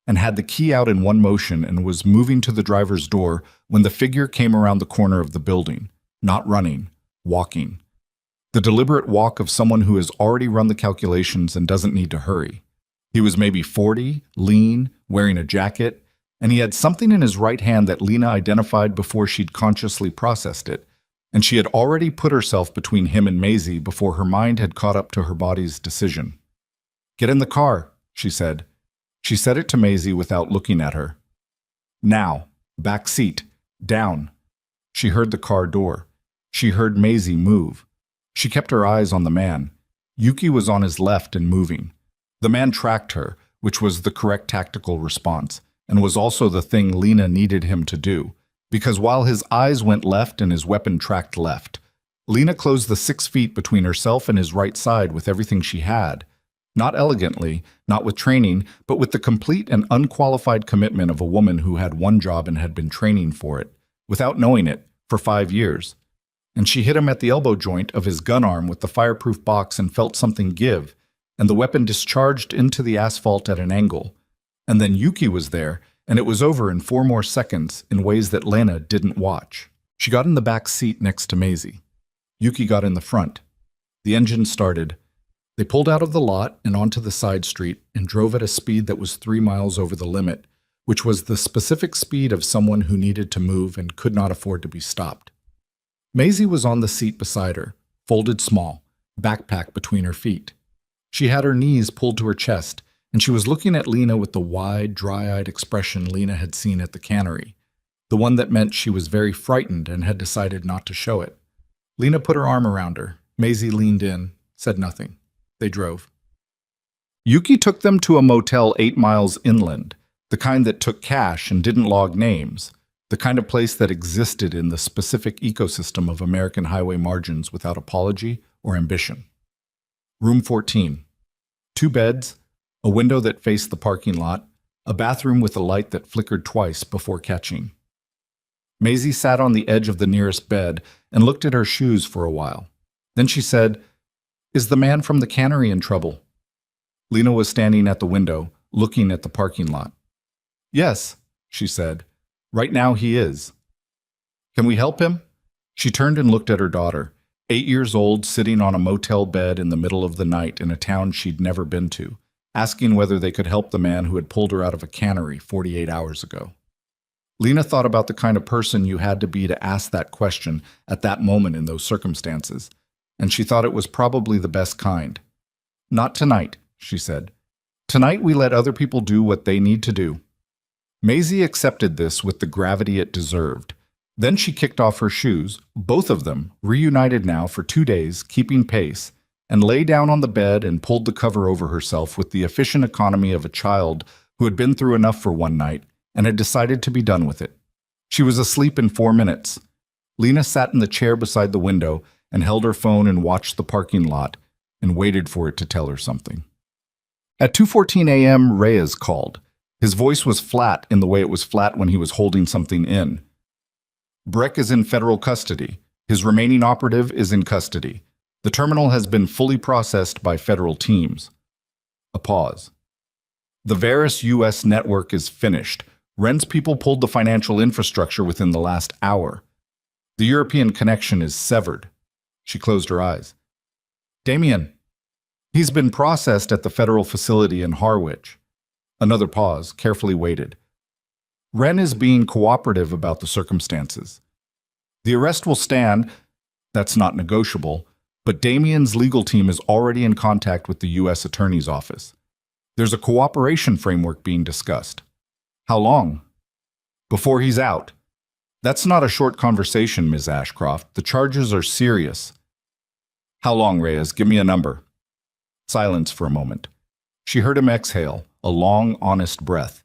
and had the key out in one motion and was moving to the driver's door when the figure came around the corner of the building, not running, walking. The deliberate walk of someone who has already run the calculations and doesn't need to hurry. He was maybe 40, lean, wearing a jacket, and he had something in his right hand that Lena identified before she'd consciously processed it, and she had already put herself between him and Maisie before her mind had caught up to her body's decision. Get in the car, she said. She said it to Maisie without looking at her. Now, back seat, down. She heard the car door. She heard Maisie move. She kept her eyes on the man. Yuki was on his left and moving. The man tracked her, which was the correct tactical response, and was also the thing Lena needed him to do, because while his eyes went left and his weapon tracked left, Lena closed the 6 feet between herself and his right side with everything she had. Not elegantly, not with training, but with the complete and unqualified commitment of a woman who had one job and had been training for it, without knowing it, for 5 years. And she hit him at the elbow joint of his gun arm with the fireproof box and felt something give, and the weapon discharged into the asphalt at an angle. And then Yuki was there, and it was over in 4 more seconds in ways that Lena didn't watch. She got in the back seat next to Maisie. Yuki got in the front. The engine started. They pulled out of the lot and onto the side street and drove at a speed that was 3 miles over the limit, which was the specific speed of someone who needed to move and could not afford to be stopped. Maisie was on the seat beside her, folded small, backpack between her feet. She had her knees pulled to her chest, and she was looking at Lena with the wide, dry-eyed expression Lena had seen at the cannery, the one that meant she was very frightened and had decided not to show it. Lena put her arm around her. Maisie leaned in, said nothing. They drove. Yuki took them to a motel 8 miles inland, the kind that took cash and didn't log names, the kind of place that existed in the specific ecosystem of American highway margins without apology or ambition. Room 14. 2 beds, a window that faced the parking lot, a bathroom with a light that flickered twice before catching. Maisie sat on the edge of the nearest bed and looked at her shoes for a while. Then she said, "Is the man from the cannery in trouble?" Lena was standing at the window, looking at the parking lot. "Yes," she said. "Right now he is." "Can we help him?" She turned and looked at her daughter, 8 years old, sitting on a motel bed in the middle of the night in a town she'd never been to, asking whether they could help the man who had pulled her out of a cannery 48 hours ago. Lena thought about the kind of person you had to be to ask that question at that moment in those circumstances, and she thought it was probably the best kind. "Not tonight," she said. "Tonight we let other people do what they need to do." Maisie accepted this with the gravity it deserved. Then she kicked off her shoes, both of them, reunited now for 2 days, keeping pace, and lay down on the bed and pulled the cover over herself with the efficient economy of a child who had been through enough for one night and had decided to be done with it. She was asleep in 4 minutes. Lena sat in the chair beside the window and held her phone and watched the parking lot and waited for it to tell her something. At 2:14 a.m., Reyes called. His voice was flat in the way it was flat when he was holding something in. "Breck is in federal custody. His remaining operative is in custody. The terminal has been fully processed by federal teams." A pause. "The Varus U.S. network is finished. Wren's people pulled the financial infrastructure within the last hour. The European connection is severed." She closed her eyes. "Damien." "He's been processed at the federal facility in Harwich." Another pause, carefully weighted. "Wren is being cooperative about the circumstances. The arrest will stand, that's not negotiable, but Damien's legal team is already in contact with the U.S. Attorney's Office. There's a cooperation framework being discussed." "How long?" "Before he's out." "That's not a short conversation, Ms. Ashcroft. The charges are serious." "How long, Reyes? Give me a number." Silence for a moment. She heard him exhale, a long, honest breath.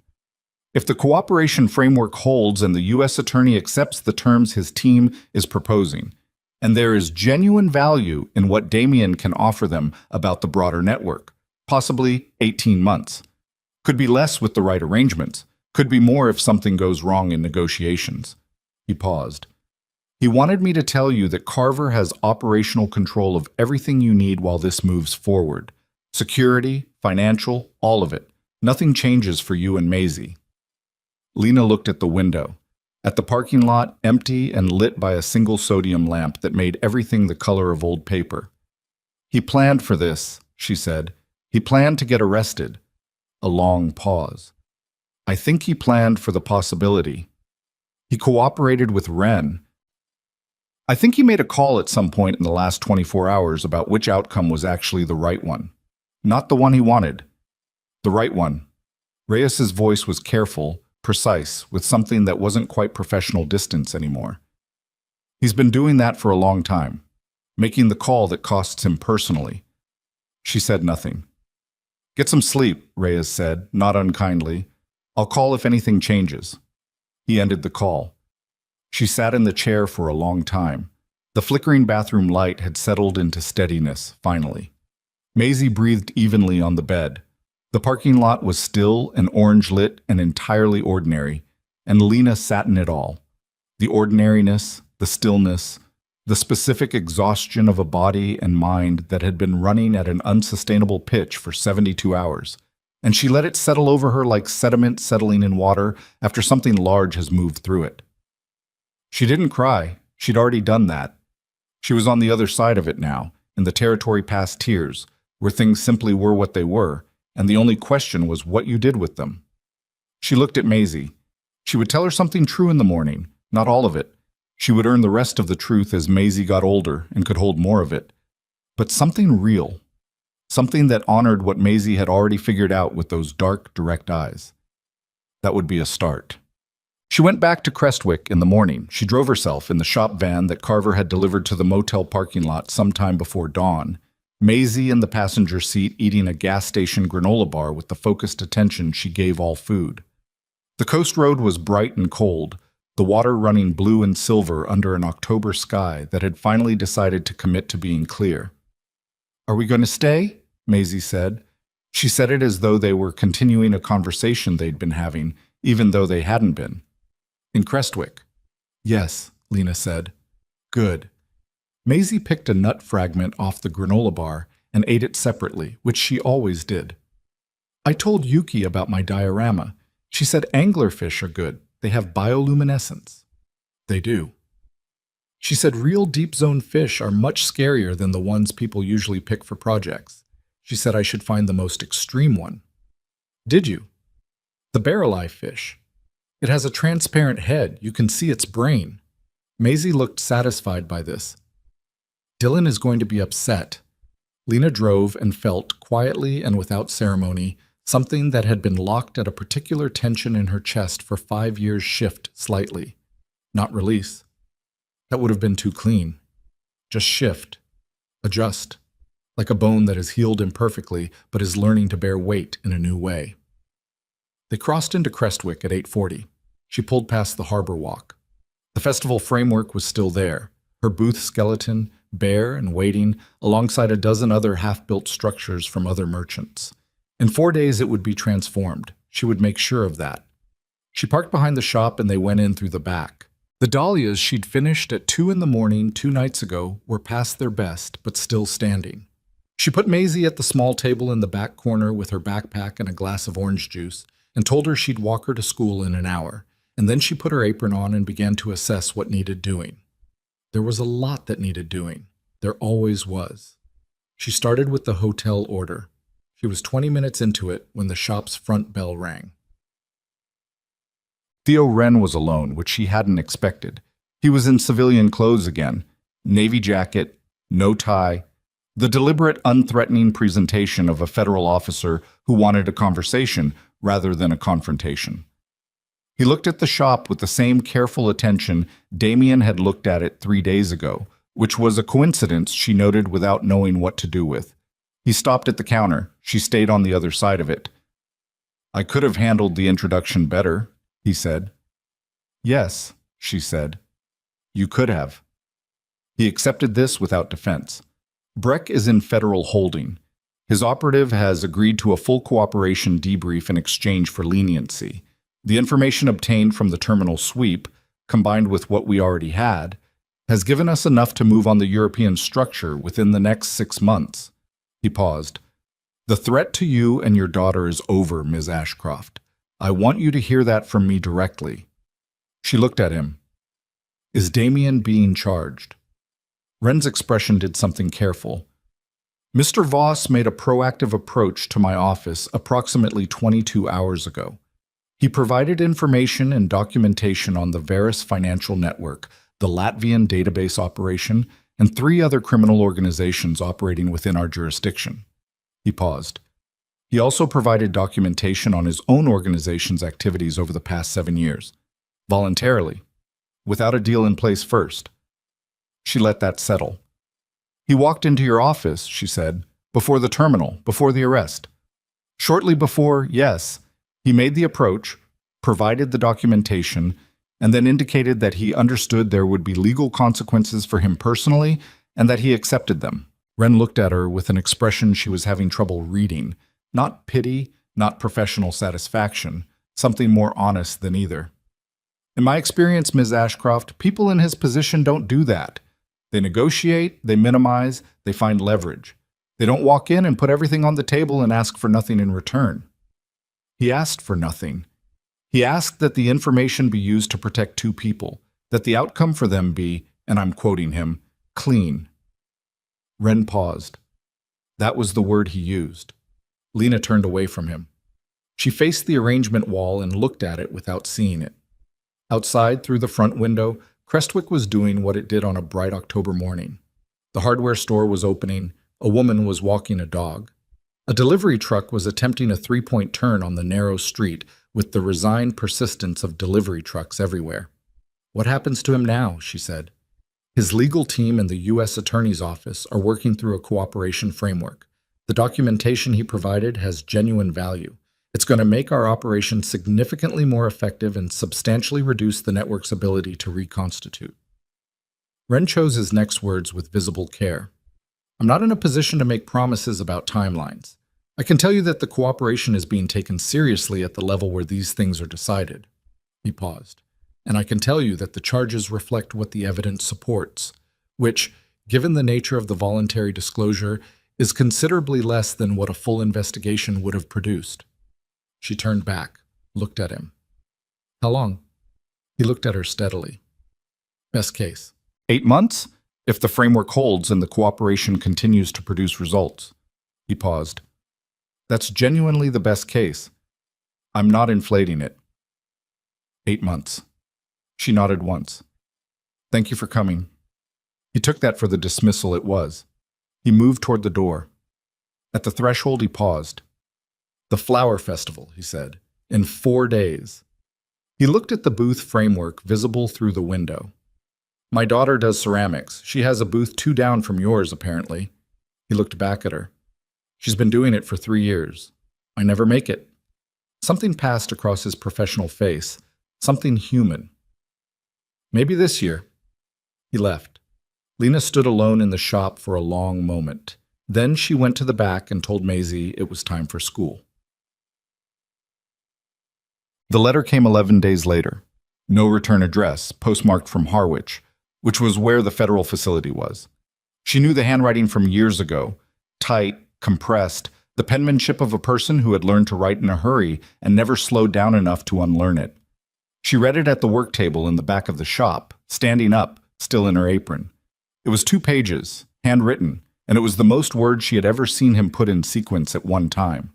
"If the cooperation framework holds and the U.S. Attorney accepts the terms his team is proposing, and there is genuine value in what Damien can offer them about the broader network, possibly 18 months. Could be less with the right arrangements. Could be more if something goes wrong in negotiations." He paused. "He wanted me to tell you that Carver has operational control of everything you need while this moves forward. Security, financial, all of it. Nothing changes for you and Maisie." Lena looked at the window. At the parking lot, empty and lit by a single sodium lamp that made everything the color of old paper. "He planned for this," she said. "He planned to get arrested." A long pause. "I think he planned for the possibility. He cooperated with Wren. I think he made a call at some point in the last 24 hours about which outcome was actually the right one. Not the one he wanted. The right one." Reyes's voice was careful, precise, with something that wasn't quite professional distance anymore. "He's been doing that for a long time, making the call that costs him personally." She said nothing. "Get some sleep," Reyes said, not unkindly. "I'll call if anything changes." He ended the call. She sat in the chair for a long time. The flickering bathroom light had settled into steadiness, finally. Maisie breathed evenly on the bed. The parking lot was still and orange-lit and entirely ordinary, and Lena sat in it all. The ordinariness, the stillness, the specific exhaustion of a body and mind that had been running at an unsustainable pitch for 72 hours, and she let it settle over her like sediment settling in water after something large has moved through it. She didn't cry. She'd already done that. She was on the other side of it now, in the territory past tears, where things simply were what they were, and the only question was what you did with them. She looked at Maisie. She would tell her something true in the morning, not all of it. She would earn the rest of the truth as Maisie got older and could hold more of it. But something real. Something that honored what Maisie had already figured out with those dark, direct eyes. That would be a start. She went back to Crestwick in the morning. She drove herself in the shop van that Carver had delivered to the motel parking lot sometime before dawn. Maisie in the passenger seat eating a gas station granola bar with the focused attention she gave all food. The coast road was bright and cold, the water running blue and silver under an October sky that had finally decided to commit to being clear. "Are we going to stay?" Maisie said. She said it as though they were continuing a conversation they'd been having, even though they hadn't been. "In Crestwick." Yes, Lena said. Good. Maisie picked a nut fragment off the granola bar and ate it separately, which she always did. I told Yuki about my diorama. She said anglerfish are good. They have bioluminescence. They do. She said real deep zone fish are much scarier than the ones people usually pick for projects. She said I should find the most extreme one. Did you? The barrel eye fish. It has a transparent head. You can see its brain. Maisie looked satisfied by this. Dylan is going to be upset. Lena drove and felt, quietly and without ceremony, something that had been locked at a particular tension in her chest for 5 years shift slightly. Not release. That would have been too clean. Just shift. Adjust. Like a bone that is healed imperfectly but is learning to bear weight in a new way. They crossed into Crestwick at 8:40. She pulled past the harbor walk. The festival framework was still there, her booth skeleton, bare and waiting, alongside a dozen other half-built structures from other merchants. In 4 days it would be transformed. She would make sure of that. She parked behind the shop and they went in through the back. The dahlias she'd finished at 2 in the morning 2 nights ago were past their best, but still standing. She put Maisie at the small table in the back corner with her backpack and a glass of orange juice, and told her she'd walk her to school in an hour, and then she put her apron on and began to assess what needed doing. There was a lot that needed doing. There always was. She started with the hotel order. She was 20 minutes into it when the shop's front bell rang. Theo Wren was alone, which she hadn't expected. He was in civilian clothes again, navy jacket, no tie, the deliberate, unthreatening presentation of a federal officer who wanted a conversation rather than a confrontation. He looked at the shop with the same careful attention Damien had looked at it 3 days ago, which was a coincidence she noted without knowing what to do with. He stopped at the counter. She stayed on the other side of it. "I could have handled the introduction better," he said. "Yes," she said. "You could have." He accepted this without defense. Breck is in federal holding. His operative has agreed to a full cooperation debrief in exchange for leniency. The information obtained from the terminal sweep, combined with what we already had, has given us enough to move on the European structure within the next 6 months. He paused. "The threat to you and your daughter is over, Ms. Ashcroft. I want you to hear that from me directly." She looked at him. "Is Damien being charged?" Wren's expression did something careful. "Mr. Voss made a proactive approach to my office approximately 22 hours ago. He provided information and documentation on the Veris financial network, the Latvian database operation, and 3 other criminal organizations operating within our jurisdiction." He paused. He also provided documentation on his own organization's activities over the past 7 years. Voluntarily, without a deal in place first. She let that settle. "He walked into your office," she said, "before the terminal, before the arrest. Shortly before, yes, he made the approach, provided the documentation, and then indicated that he understood there would be legal consequences for him personally and that he accepted them." Wren looked at her with an expression she was having trouble reading. Not pity, not professional satisfaction, something more honest than either. "In my experience, Ms. Ashcroft, people in his position don't do that. They negotiate, they minimize, they find leverage. They don't walk in and put everything on the table and ask for nothing in return." He asked for nothing. He asked that the information be used to protect 2 people, that the outcome for them be, and I'm quoting him, clean. Wren paused. That was the word he used. Lena turned away from him. She faced the arrangement wall and looked at it without seeing it. Outside, through the front window, Crestwick was doing what it did on a bright October morning. The hardware store was opening. A woman was walking a dog. A delivery truck was attempting a 3-point turn on the narrow street with the resigned persistence of delivery trucks everywhere. "What happens to him now?" she said. "His legal team and the U.S. Attorney's Office are working through a cooperation framework. The documentation he provided has genuine value. It's going to make our operation significantly more effective and substantially reduce the network's ability to reconstitute." Wren chose his next words with visible care. "I'm not in a position to make promises about timelines. I can tell you that the cooperation is being taken seriously at the level where these things are decided." He paused. and I can tell you that the charges reflect what the evidence supports, which, given the nature of the voluntary disclosure, is considerably less than what a full investigation would have produced. She turned back, looked at him. How long? He looked at her steadily. Best case. 8 months? If the framework holds and the cooperation continues to produce results. He paused. That's genuinely the best case. I'm not inflating it. 8 months. She nodded once. Thank you for coming. He took that for the dismissal it was. He moved toward the door. At the threshold, he paused. The Flower Festival, he said, in 4 days. He looked at the booth framework visible through the window. My daughter does ceramics. She has a booth 2 down from yours, apparently. He looked back at her. She's been doing it for 3 years. I never make it. Something passed across his professional face, something human. Maybe this year. He left. Lena stood alone in the shop for a long moment. Then she went to the back and told Maisie it was time for school. The letter came 11 days later. No return address, postmarked from Harwich, which was where the federal facility was. She knew the handwriting from years ago, tight, compressed, the penmanship of a person who had learned to write in a hurry and never slowed down enough to unlearn it. She read it at the work table in the back of the shop, standing up, still in her apron. It was 2 pages, handwritten, and it was the most words she had ever seen him put in sequence at one time.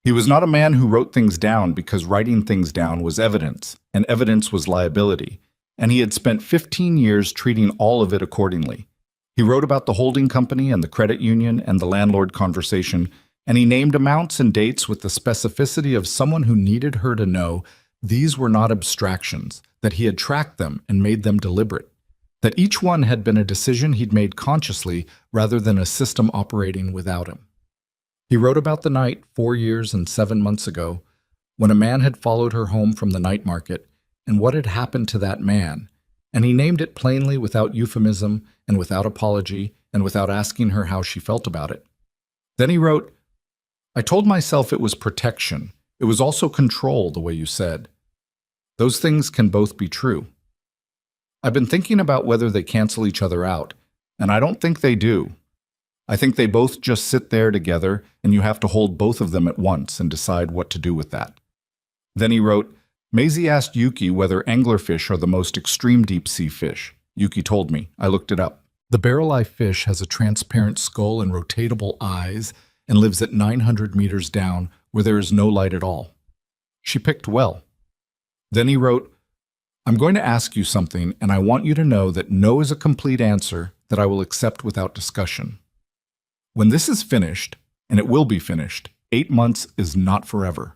He was not a man who wrote things down because writing things down was evidence, and evidence was liability, and he had spent 15 years treating all of it accordingly. He wrote about the holding company and the credit union and the landlord conversation, and he named amounts and dates with the specificity of someone who needed her to know these were not abstractions, that he had tracked them and made them deliberate, that each one had been a decision he'd made consciously rather than a system operating without him. He wrote about the night 4 years and 7 months ago when a man had followed her home from the night market and what had happened to that man, and he named it plainly without euphemism and without apology and without asking her how she felt about it. Then he wrote, I told myself it was protection. It was also control, the way you said. Those things can both be true. I've been thinking about whether they cancel each other out, and I don't think they do. I think they both just sit there together, and you have to hold both of them at once and decide what to do with that. Then he wrote, Maisie asked Yuki whether anglerfish are the most extreme deep-sea fish. Yuki told me. I looked it up. The barrel-eye fish has a transparent skull and rotatable eyes and lives at 900 meters down where there is no light at all. She picked well. Then he wrote, I'm going to ask you something, and I want you to know that no is a complete answer that I will accept without discussion. When this is finished, and it will be finished, 8 months is not forever.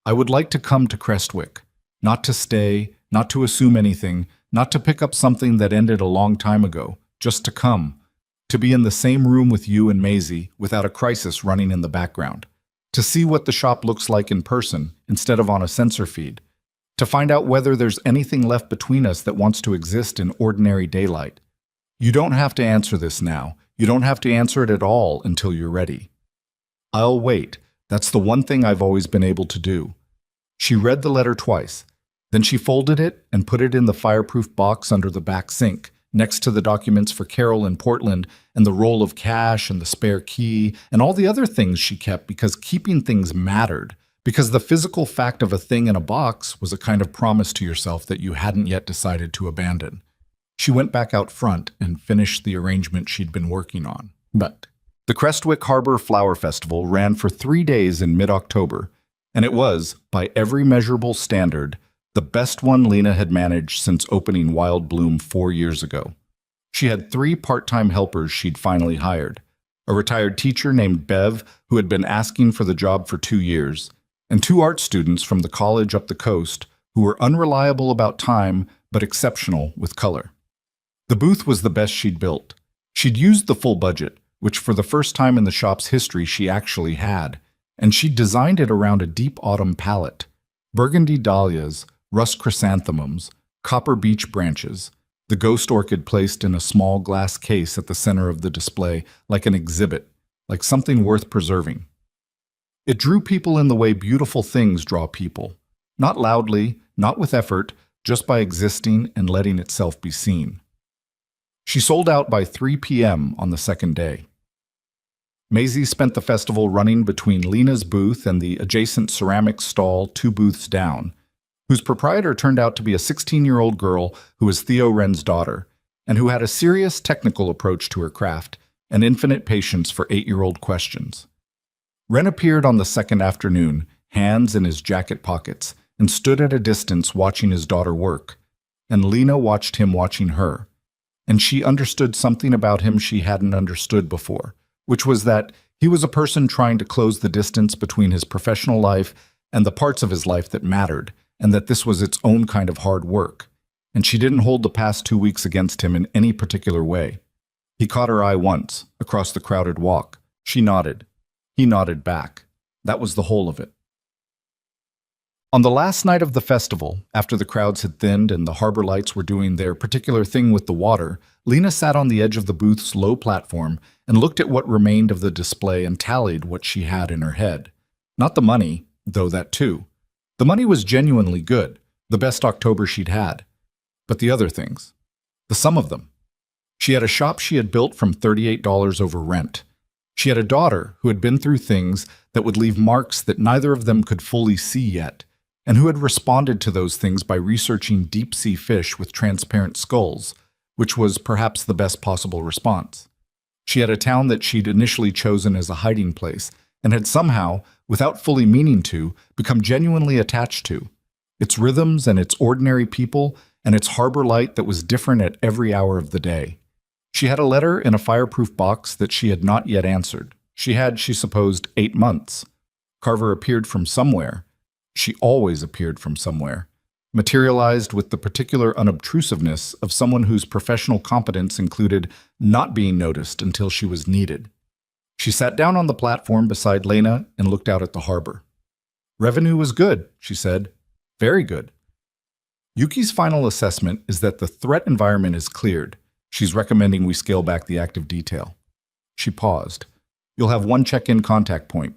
I would like to come to Crestwick, not to stay, not to assume anything, not to pick up something that ended a long time ago, just to come, to be in the same room with you and Maisie without a crisis running in the background, to see what the shop looks like in person instead of on a sensor feed, to find out whether there's anything left between us that wants to exist in ordinary daylight. You don't have to answer this now. You don't have to answer it at all until you're ready. I'll wait. That's the one thing I've always been able to do. She read the letter twice. Then she folded it and put it in the fireproof box under the back sink, next to the documents for Carol in Portland and the roll of cash and the spare key and all the other things she kept because keeping things mattered, because the physical fact of a thing in a box was a kind of promise to yourself that you hadn't yet decided to abandon. She went back out front and finished the arrangement she'd been working on. But the Crestwick Harbor Flower Festival ran for 3 days in mid-October, and it was, by every measurable standard, the best one Lena had managed since opening Wild Bloom 4 years ago. She had 3 part-time helpers she'd finally hired, a retired teacher named Bev who had been asking for the job for 2 years, and 2 art students from the college up the coast who were unreliable about time but exceptional with color. The booth was the best she'd built. She'd used the full budget, which for the first time in the shop's history she actually had, and she'd designed it around a deep autumn palette. Burgundy dahlias, rust chrysanthemums, copper beech branches, the ghost orchid placed in a small glass case at the center of the display, like an exhibit, like something worth preserving. It drew people in the way beautiful things draw people, not loudly, not with effort, just by existing and letting itself be seen. She sold out by 3 p.m. on the second day. Maisie spent the festival running between Lena's booth and the adjacent ceramics stall 2 booths down, whose proprietor turned out to be a 16-year-old girl who was Theo Wren's daughter, and who had a serious technical approach to her craft and infinite patience for 8-year-old questions. Wren appeared on the second afternoon, hands in his jacket pockets, and stood at a distance watching his daughter work, and Lena watched him watching her, and she understood something about him she hadn't understood before, which was that he was a person trying to close the distance between his professional life and the parts of his life that mattered, and that this was its own kind of hard work, and she didn't hold the past 2 weeks against him in any particular way. He caught her eye once, across the crowded walk. She nodded. He nodded back. That was the whole of it. On the last night of the festival, after the crowds had thinned and the harbor lights were doing their particular thing with the water, Lena sat on the edge of the booth's low platform and looked at what remained of the display and tallied what she had in her head. Not the money, though that too. The money was genuinely good, the best October she'd had. But the other things. The sum of them. She had a shop she had built from $38 over rent. She had a daughter who had been through things that would leave marks that neither of them could fully see yet, and who had responded to those things by researching deep-sea fish with transparent skulls, which was perhaps the best possible response. She had a town that she'd initially chosen as a hiding place, and had somehow, without fully meaning to, become genuinely attached to. Its rhythms and its ordinary people, and its harbor light that was different at every hour of the day. She had a letter in a fireproof box that she had not yet answered. She had, she supposed, 8 months. Carver appeared from somewhere. She always appeared from somewhere, materialized with the particular unobtrusiveness of someone whose professional competence included not being noticed until she was needed. She sat down on the platform beside Lena and looked out at the harbor. Revenue was good, she said. Very good. Yuki's final assessment is that the threat environment is cleared. She's recommending we scale back the active detail. She paused. You'll have 1 check-in contact point.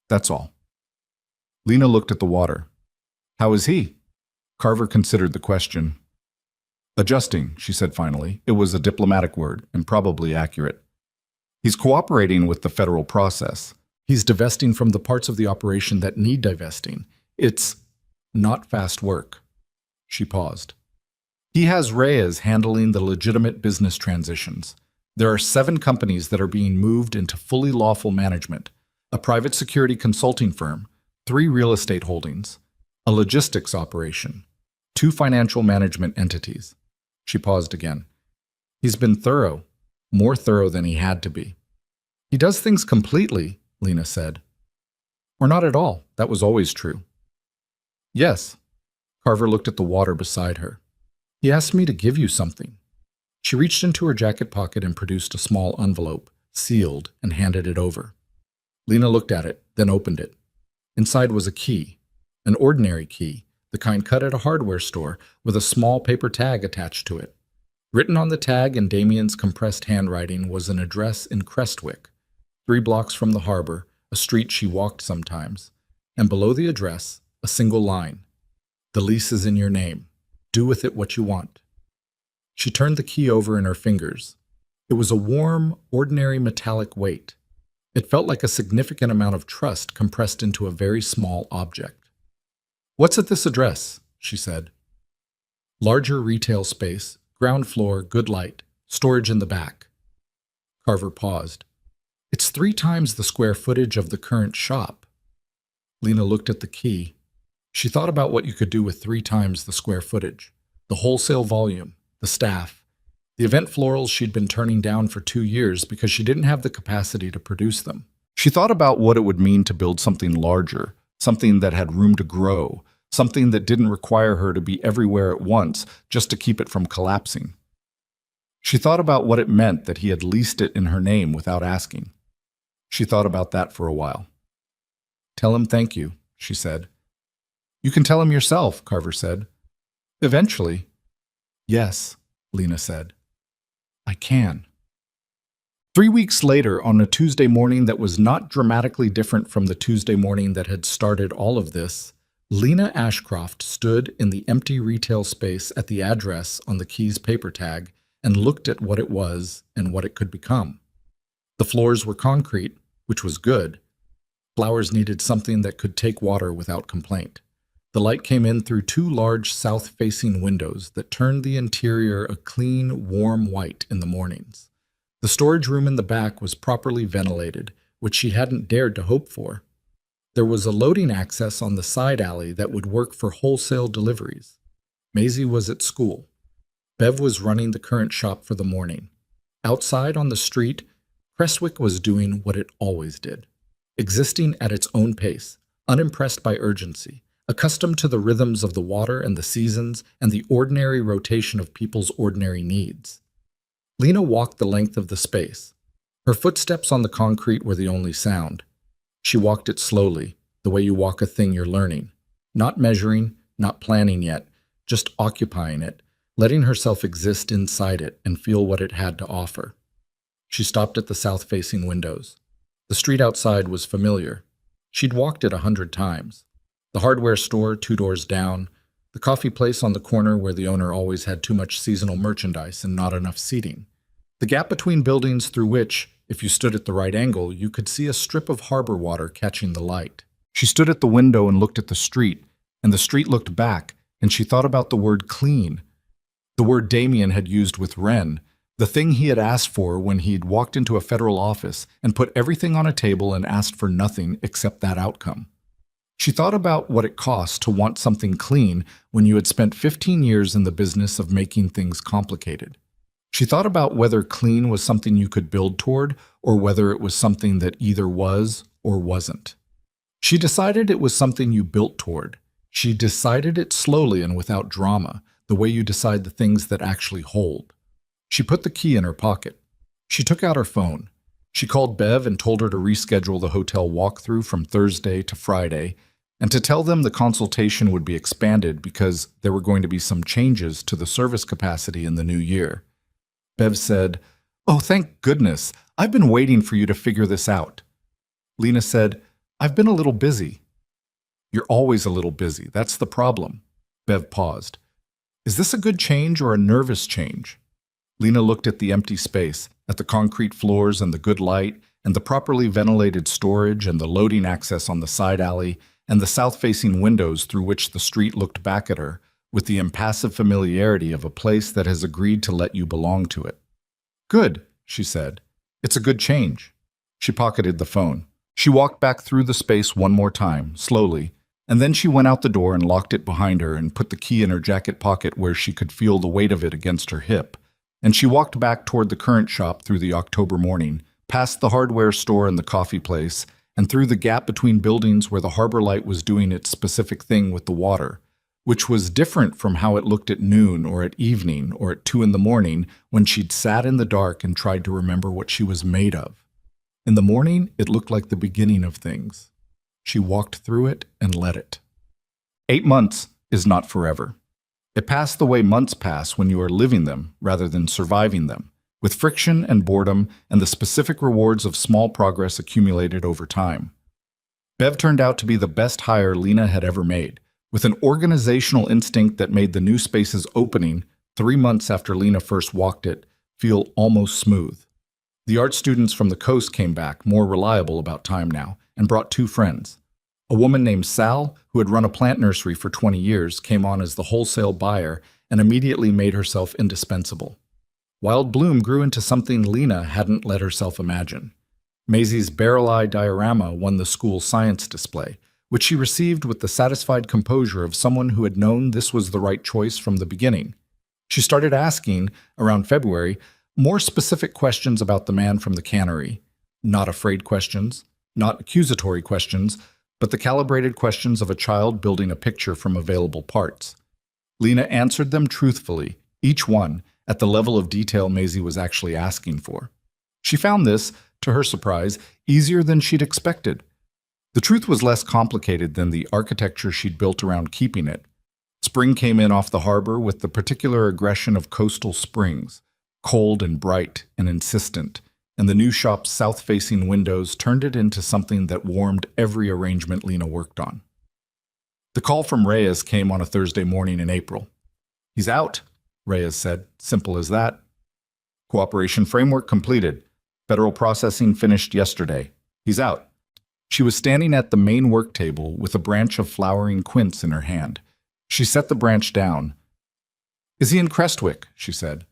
That's all. Lena looked at the water. How is he? Carver considered the question. Adjusting, she said finally. It was a diplomatic word, and probably accurate. He's cooperating with the federal process. He's divesting from the parts of the operation that need divesting. It's not fast work. She paused. He has Reyes handling the legitimate business transitions. There are 7 companies that are being moved into fully lawful management, a private security consulting firm, 3 real estate holdings, a logistics operation, 2 financial management entities. She paused again. He's been thorough, more thorough than he had to be. He does things completely, Lena said. Or not at all. That was always true. Yes. Carver looked at the water beside her. He asked me to give you something. She reached into her jacket pocket and produced a small envelope, sealed, and handed it over. Lena looked at it, then opened it. Inside was a key, an ordinary key, the kind cut at a hardware store, with a small paper tag attached to it. Written on the tag in Damien's compressed handwriting was an address in Crestwick, 3 blocks from the harbor, a street she walked sometimes, and below the address, a single line. The lease is in your name. Do with it what you want. She turned the key over in her fingers. It was a warm, ordinary metallic weight. It felt like a significant amount of trust compressed into a very small object. What's at this address? She said. Larger retail space, ground floor, good light, storage in the back. Carver paused. It's 3 times the square footage of the current shop. Lena looked at the key. She thought about what you could do with 3 times the square footage, the wholesale volume, the staff, the event florals she'd been turning down for 2 years because she didn't have the capacity to produce them. She thought about what it would mean to build something larger, something that had room to grow, something that didn't require her to be everywhere at once just to keep it from collapsing. She thought about what it meant that he had leased it in her name without asking. She thought about that for a while. Tell him thank you, she said. You can tell him yourself, Carver said. Eventually. Yes, Lena said. I can. 3 weeks later, on a Tuesday morning that was not dramatically different from the Tuesday morning that had started all of this, Lena Ashcroft stood in the empty retail space at the address on the key's paper tag and looked at what it was and what it could become. The floors were concrete, which was good. Flowers needed something that could take water without complaint. The light came in through two large south-facing windows that turned the interior a clean, warm white in the mornings. The storage room in the back was properly ventilated, which she hadn't dared to hope for. There was a loading access on the side alley that would work for wholesale deliveries. Maisie was at school. Bev was running the current shop for the morning. Outside on the street, Crestwick was doing what it always did, existing at its own pace, unimpressed by urgency, accustomed to the rhythms of the water and the seasons and the ordinary rotation of people's ordinary needs. Lena walked the length of the space. Her footsteps on the concrete were the only sound. She walked it slowly, the way you walk a thing you're learning, not measuring, not planning yet, just occupying it, letting herself exist inside it and feel what it had to offer. She stopped at the south-facing windows. The street outside was familiar. She'd walked it 100 times. The hardware store 2 doors down, the coffee place on the corner where the owner always had too much seasonal merchandise and not enough seating. The gap between buildings through which, if you stood at the right angle, you could see a strip of harbor water catching the light. She stood at the window and looked at the street, and the street looked back, and she thought about the word clean, the word Damien had used with Wren, the thing he had asked for when he'd walked into a federal office and put everything on a table and asked for nothing except that outcome. She thought about what it cost to want something clean when you had spent 15 years in the business of making things complicated. She thought about whether clean was something you could build toward or whether it was something that either was or wasn't. She decided it was something you built toward. She decided it slowly and without drama, the way you decide the things that actually hold. She put the key in her pocket. She took out her phone. She called Bev and told her to reschedule the hotel walkthrough from Thursday to Friday and to tell them the consultation would be expanded because there were going to be some changes to the service capacity in the new year. Bev said, "Oh, thank goodness. I've been waiting for you to figure this out." Lena said, "I've been a little busy." "You're always a little busy. That's the problem." Bev paused. "Is this a good change or a nervous change?" Lena looked at the empty space, at the concrete floors and the good light, and the properly ventilated storage and the loading access on the side alley, and the south-facing windows through which the street looked back at her, with the impassive familiarity of a place that has agreed to let you belong to it. "Good," she said. "It's a good change." She pocketed the phone. She walked back through the space one more time, slowly, and then she went out the door and locked it behind her and put the key in her jacket pocket where she could feel the weight of it against her hip. And she walked back toward the current shop through the October morning, past the hardware store and the coffee place, and through the gap between buildings where the harbor light was doing its specific thing with the water, which was different from how it looked at noon or at evening or at 2 in the morning when she'd sat in the dark and tried to remember what she was made of. In the morning, it looked like the beginning of things. She walked through it and let it. 8 months is not forever. It passed the way months pass when you are living them rather than surviving them, with friction and boredom and the specific rewards of small progress accumulated over time. Bev turned out to be the best hire Lena had ever made, with an organizational instinct that made the new space's opening, 3 months after Lena first walked it, feel almost smooth. The art students from the coast came back, more reliable about time now, and brought 2 friends. A woman named Sal, who had run a plant nursery for 20 years, came on as the wholesale buyer and immediately made herself indispensable. Wild Bloom grew into something Lena hadn't let herself imagine. Maisie's barrel eye diorama won the school science display, which she received with the satisfied composure of someone who had known this was the right choice from the beginning. She started asking, around February, more specific questions about the man from the cannery. Not afraid questions, not accusatory questions, but the calibrated questions of a child building a picture from available parts. Lena answered them truthfully, each one, at the level of detail Maisie was actually asking for. She found this, to her surprise, easier than she'd expected. The truth was less complicated than the architecture she'd built around keeping it. Spring came in off the harbor with the particular aggression of coastal springs, cold and bright and insistent, and the new shop's south-facing windows turned it into something that warmed every arrangement Lena worked on. The call from Reyes came on a Thursday morning in April. "He's out," Reyes said. Simple as that. "Cooperation framework completed. Federal processing finished yesterday. He's out." She was standing at the main work table with a branch of flowering quince in her hand. She set the branch down. "Is he in Crestwick?" she said.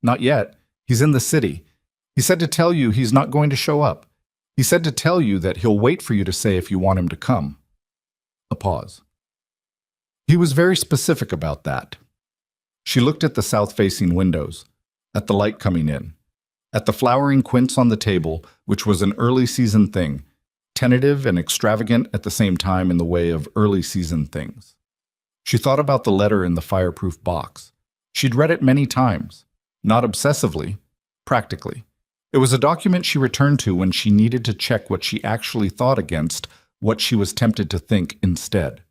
"Not yet. He's in the city. He said to tell you he's not going to show up. He said to tell you that he'll wait for you to say if you want him to come." A pause. He was very specific about that. She looked at the south-facing windows, at the light coming in, at the flowering quince on the table, which was an early-season thing, tentative and extravagant at the same time in the way of early-season things. She thought about the letter in the fireproof box. She'd read it many times, not obsessively, practically. It was a document she returned to when she needed to check what she actually thought against what she was tempted to think instead.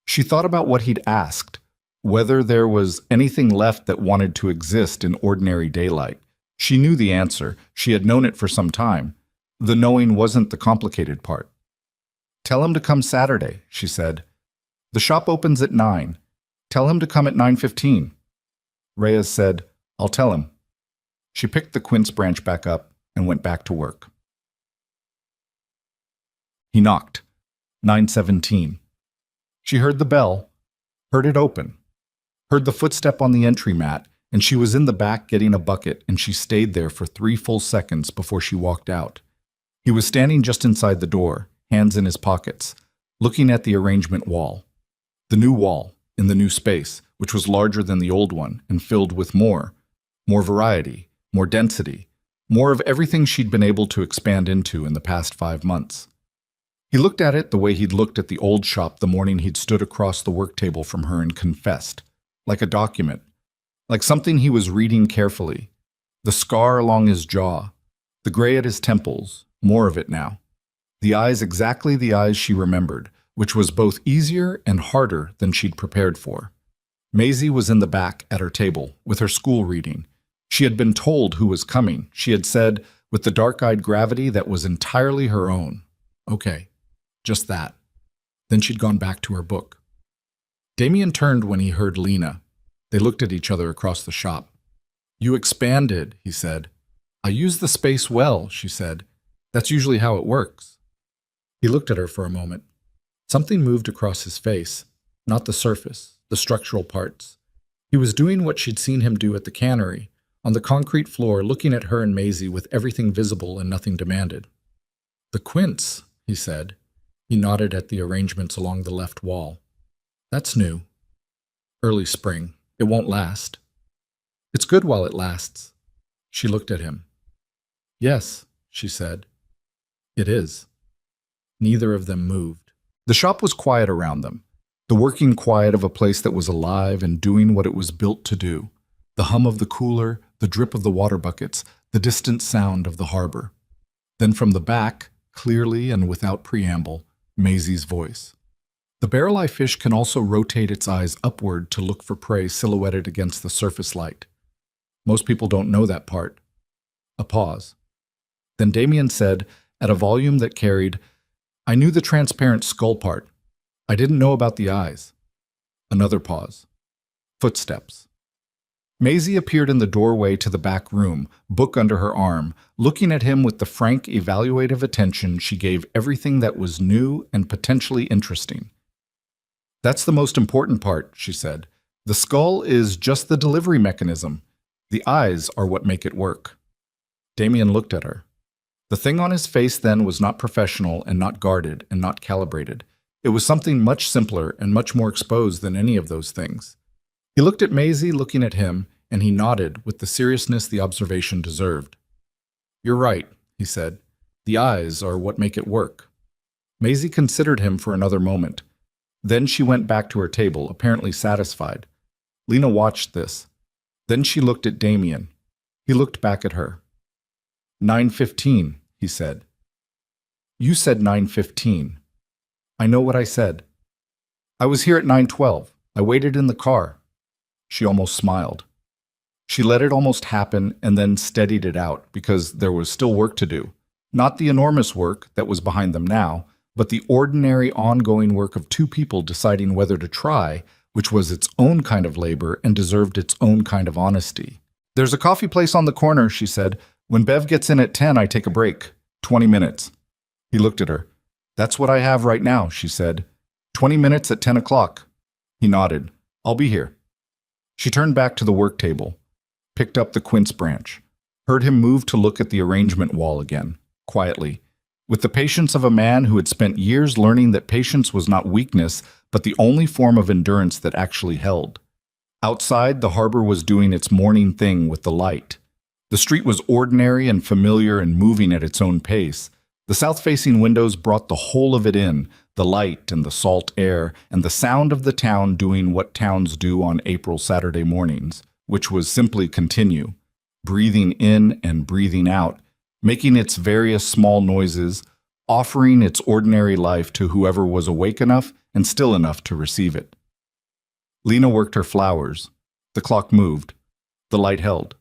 She thought about what he'd asked, whether there was anything left that wanted to exist in ordinary daylight. She knew the answer. She had known it for some time. The knowing wasn't the complicated part. "Tell him to come Saturday," she said. "The shop opens at 9. Tell him to come at 9:15. Reyes said, "I'll tell him." She picked the quince branch back up and went back to work. He knocked. 9:17. She heard the bell, heard it open, heard the footstep on the entry mat, and she was in the back getting a bucket, and she stayed there for 3 full seconds before she walked out. He was standing just inside the door, hands in his pockets, looking at the arrangement wall. The new wall, in the new space, which was larger than the old one and filled with more variety, more density, more of everything she'd been able to expand into in the past 5 months. He looked at it the way he'd looked at the old shop the morning he'd stood across the work table from her and confessed, like a document, like something he was reading carefully. The scar along his jaw, the gray at his temples, more of it now. The eyes exactly the eyes she remembered, which was both easier and harder than she'd prepared for. Maisie was in the back at her table, with her school reading. She had been told who was coming. She had said, with the dark-eyed gravity that was entirely her own, "Okay, just that." Then she'd gone back to her book. Damien turned when he heard Lena. They looked at each other across the shop. "You expanded," he said. "I used the space well," she said. "That's usually how it works." He looked at her for a moment. Something moved across his face, not the surface, the structural parts. He was doing what she'd seen him do at the cannery, on the concrete floor, looking at her and Maisie with everything visible and nothing demanded. "The quince," he said. He nodded at the arrangements along the left wall. "That's new. Early spring. It won't last." "It's good while it lasts." She looked at him. "Yes," she said. "It is." Neither of them moved. The shop was quiet around them, the working quiet of a place that was alive and doing what it was built to do. The hum of the cooler, the drip of the water buckets, the distant sound of the harbor. Then from the back, clearly and without preamble, Maisie's voice. The barrel-eye fish can also rotate its eyes upward to look for prey silhouetted against the surface light. Most people don't know that part. A pause. Then Damien said, at a volume that carried, "I knew the transparent skull part. I didn't know about the eyes." Another pause. Footsteps. Maisie appeared in the doorway to the back room, book under her arm, looking at him with the frank, evaluative attention she gave everything that was new and potentially interesting. "That's the most important part," she said. "The skull is just the delivery mechanism. The eyes are what make it work." Damien looked at her. The thing on his face then was not professional and not guarded and not calibrated. It was something much simpler and much more exposed than any of those things. He looked at Maisie looking at him, and he nodded with the seriousness the observation deserved. "You're right," he said. "The eyes are what make it work." Maisie considered him for another moment. Then she went back to her table, apparently satisfied. Lena watched this. Then she looked at Damien. He looked back at her. 9:15, he said. "You said 9:15. I know what I said. I was here at 9:12. I waited in the car." She almost smiled. She let it almost happen and then steadied it out because there was still work to do. Not the enormous work that was behind them now, but the ordinary ongoing work of two people deciding whether to try, which was its own kind of labor and deserved its own kind of honesty. "There's a coffee place on the corner," she said. "When Bev gets in at 10, I take a break. 20 minutes. He looked at her. "That's what I have right now," she said. 20 minutes at 10 o'clock. He nodded. "I'll be here." She turned back to the work table, picked up the quince branch, heard him move to look at the arrangement wall again, quietly, with the patience of a man who had spent years learning that patience was not weakness, but the only form of endurance that actually held. Outside, the harbor was doing its morning thing with the light. The street was ordinary and familiar and moving at its own pace. The south-facing windows brought the whole of it in, the light and the salt air, and the sound of the town doing what towns do on April Saturday mornings, which was simply continue, breathing in and breathing out, making its various small noises, offering its ordinary life to whoever was awake enough and still enough to receive it. Lena worked her flowers. The clock moved. The light held.